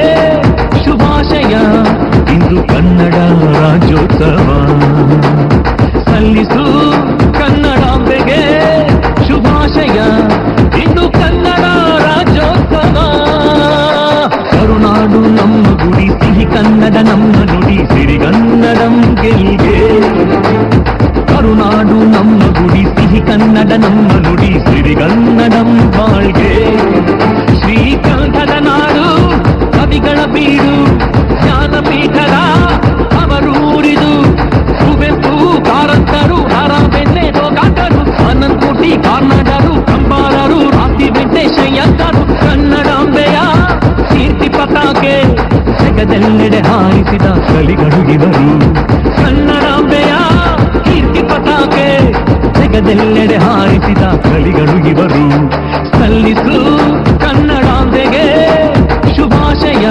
ಶುಭಾಶಯ, ಇಂದು ಕನ್ನಡ ರಾಜ್ಯೋತ್ಸವ. ಸಲ್ಲಿಸು ಕನ್ನಡಾಂಬೆಗೆ ಶುಭಾಶಯ, ಇಂದು ಕನ್ನಡ ರಾಜ್ಯೋತ್ಸವ. ಕರುನಾಡು ನಮ್ಮ ಗುಡಿ, ಸಿಹಿ ಕನ್ನಡ ನಮ್ಮ ನುಡಿ, ಸಿರಿಗನ್ನಡಂ ಗೆಲ್ಗೆ. ಕರುನಾಡು ನಮ್ಮ ಗುಡಿ, ಸಿಹಿ ಕನ್ನಡ ನಮ್ಮ ನುಡಿ, ಸಿರಿಗನ್ನಡಂ ಬಾಳ್ಗೆ. ಶ್ರೀಕಂಠದ ನಾಡು, ಕವಿಗಳ ಬೀಡು, ಜ್ಞಾನಪೀಠದ ಅವರೂರಿದು. ಕುವೆಂಪು ಕಾರಂತರು, ಅರಬೆನ್ನೆ ಗೋಗಾಟರು, ಅನಂತಕೋಟಿ ಕಾರ್ನಾಡರು, ಕಂಬಾರರು, ರಾತಿ ವೆಂಕಟೇಶಯ್ಯಂತರು. ಕನ್ನಡಾಂಬೆಯ ಕೀರ್ತಿ ಪತಾಕೆ ಜಗದೆಲ್ಲೆಡೆ ಹಾರಿಸಿದ ಕಲಿಗಳು ಇವರು. ಕನ್ನಡಾಂಬೆಯ ಕೀರ್ತಿ ಪತಾಕೆ ಜಗದೆಲ್ಲೆಡೆ ಹಾರಿಸಿದ ಕಲಿಗಳು ಇವರು. ಸಲ್ಲಿಸು ಕನ್ನಡಾಂಬೆಗೆ ಶುಭಾಶಯ,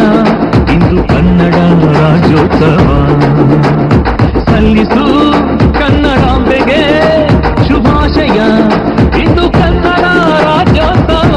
ಇಂದು ಕನ್ನಡ ರಾಜ್ಯೋತ್ಸವ. ಸಲ್ಲಿಸು ಕನ್ನಡಾಂಬೆಗೆ ಶುಭಾಶಯ, ಇಂದು Kannada Rajyotsava.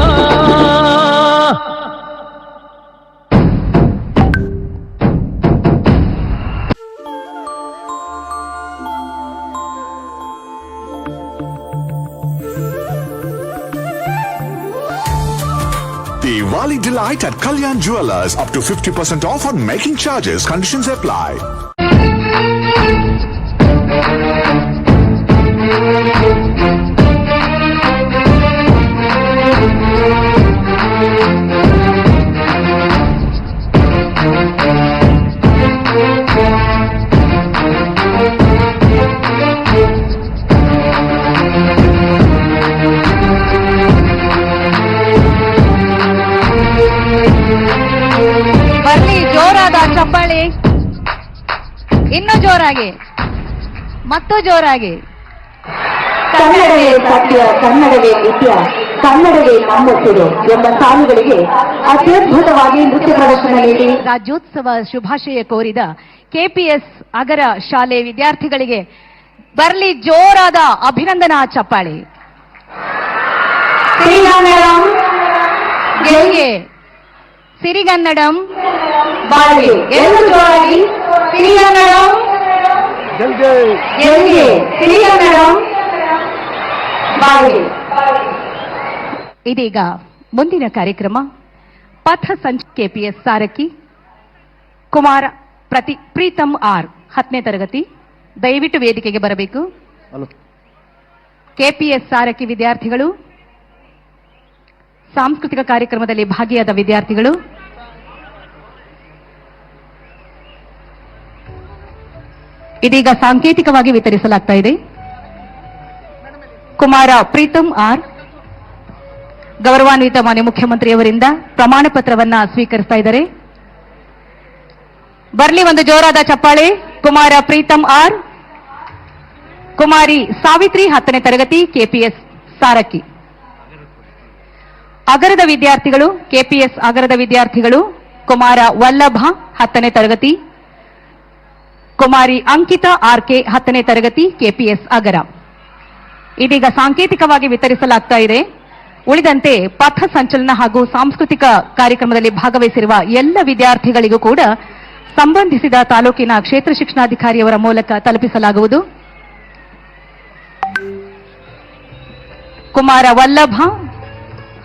Diwali delight at Kalyan Jewelers. Up to 50% off on making charges. Conditions apply. ಬರ್ಲಿ ಜೋರಾದ ಚಪ್ಪಾಳಿ, ಇನ್ನೂ ಜೋರಾಗಿ, ಮತ್ತು ಜೋರಾಗಿ. ಕನ್ನಡವೇ ಸತ್ಯ, ಕನ್ನಡವೇ ನಿತ್ಯ, ಕನ್ನಡವೇ ನಮ್ಮಸಿರು ಎಂಬ ಸಾಲುಗಳಿಗೆ ಅತ್ಯದ್ಭುತವಾಗಿ ನೃತ್ಯ ಪ್ರದರ್ಶನ ನೀಡಿ ರಾಜ್ಯೋತ್ಸವ ಶುಭಾಶಯ ಕೋರಿದ ಕೆಪಿಎಸ್ ಅಗರ ಶಾಲೆ ವಿದ್ಯಾರ್ಥಿಗಳಿಗೆ ಬರ್ಲಿ ಜೋರಾದ ಅಭಿನಂದನಾ ಚಪ್ಪಾಳಿ. ಶ್ರೀಗನ್ನಡಂ ಗೆಲ್ಗೆ ಸಿರಿಗನ್ನಡಂ ಬಾಳ್ಗೆ. ಎಲ್ಲರೂ ಜೋರಾಗಿ ಶ್ರೀಗನ್ನಡಂ ಗೆಲ್ಗೆ, ಶ್ರೀಗನ್ನಡಂ ಬಾಳ್ಗೆ. ಇದೀಗ ಮುಂದಿನ ಕಾರ್ಯಕ್ರಮ ಪಥ ಸಂಚ ಕೆಪಿಎಸ್ ಸಾರಕ್ಕಿ ಕುಮಾರ ಪ್ರೀತಮ್ ಆರ್ 10ನೇ ತರಗತಿ ದಯವಿಟ್ಟು ವೇದಿಕೆಗೆ ಬರಬೇಕು. ಕೆಪಿಎಸ್ ಸಾರಕ್ಕಿ ವಿದ್ಯಾರ್ಥಿಗಳು, ಸಾಂಸ್ಕೃತಿಕ ಕಾರ್ಯಕ್ರಮದಲ್ಲಿ ಭಾಗಿಯಾದ ವಿದ್ಯಾರ್ಥಿಗಳು, ಇದೀಗ ಸಾಂಕೇತಿಕವಾಗಿ ವಿತರಿಸಲಾಗ್ತಾ ಇದೆ. ಕುಮಾರ ಪ್ರೀತಮ್ ಆರ್ ಗೌರವಾನ್ವಿತ ಮಾನ್ಯ ಮುಖ್ಯಮಂತ್ರಿಯವರಿಂದ ಪ್ರಮಾಣ ಪತ್ರವನ್ನ ಸ್ವೀಕರಿಸ್ತಾ ಇದ್ದಾರೆ. ಬರ್ಲಿ ಒಂದು ಜೋರಾದ ಚಪ್ಪಾಳೆ. ಕುಮಾರ ಪ್ರೀತಮ್ ಆರ್, ಕುಮಾರಿ ಸಾವಿತ್ರಿ 10ನೇ ತರಗತಿ ಕೆಪಿಎಸ್ ಸಾರಕ್ಕಿ. ಅಗರದ ವಿದ್ಯಾರ್ಥಿಗಳು, ಕೆಪಿಎಸ್ ಅಗರದ ವಿದ್ಯಾರ್ಥಿಗಳು ಕುಮಾರ ವಲ್ಲಭ 10ನೇ ತರಗತಿ, ಕುಮಾರಿ ಅಂಕಿತಾ ಆರ್ಕೆ 10ನೇ ತರಗತಿ ಕೆಪಿಎಸ್ ಅಗರ. ಇದೀಗ ಸಾಂಕೇತಿಕವಾಗಿ ವಿತರಿಸಲಾಗ್ತಾ ಇದೆ. ಉಳಿದಂತೆ ಪಥ ಸಂಚಲನ ಹಾಗೂ ಸಾಂಸ್ಕೃತಿಕ ಕಾರ್ಯಕ್ರಮದಲ್ಲಿ ಭಾಗವಹಿಸಿರುವ ಎಲ್ಲ ವಿದ್ಯಾರ್ಥಿಗಳಿಗೂ ಕೂಡ ಸಂಬಂಧಿಸಿದ ತಾಲೂಕಿನ ಕ್ಷೇತ್ರ ಶಿಕ್ಷಣಾಧಿಕಾರಿಯವರ ಮೂಲಕ ತಲುಪಿಸಲಾಗುವುದು. ಕುಮಾರ ವಲ್ಲಭ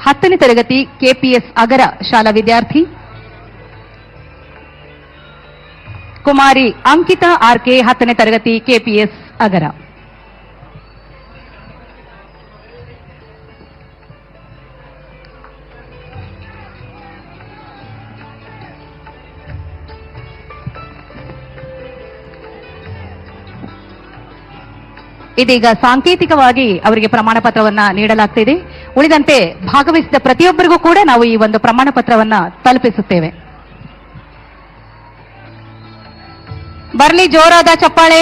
10ನೇ ತರಗತಿ ಕೆಪಿಎಸ್ ಅಗರ ಶಾಲಾ ವಿದ್ಯಾರ್ಥಿ, ಕುಮಾರಿ ಅಂಕಿತಾ ಆರ್ಕೆ 10ನೇ ತರಗತಿ ಕೆಪಿಎಸ್ ಅಗರ. ಇದೀಗ ಸಾಂಕೇತಿಕವಾಗಿ ಅವರಿಗೆ ಪ್ರಮಾಣ ಪತ್ರವನ್ನ ನೀಡಲಾಗ್ತಿದೆ. ಉಳಿದಂತೆ ಭಾಗವಹಿಸಿದ ಪ್ರತಿಯೊಬ್ಬರಿಗೂ ಕೂಡ ನಾವು ಈ ಒಂದು ಪ್ರಮಾಣ ಪತ್ರವನ್ನ ತಲುಪಿಸುತ್ತೇವೆ. ಬರ್ಲಿ ಜೋರಾದ ಚಪ್ಪಾಳೆ.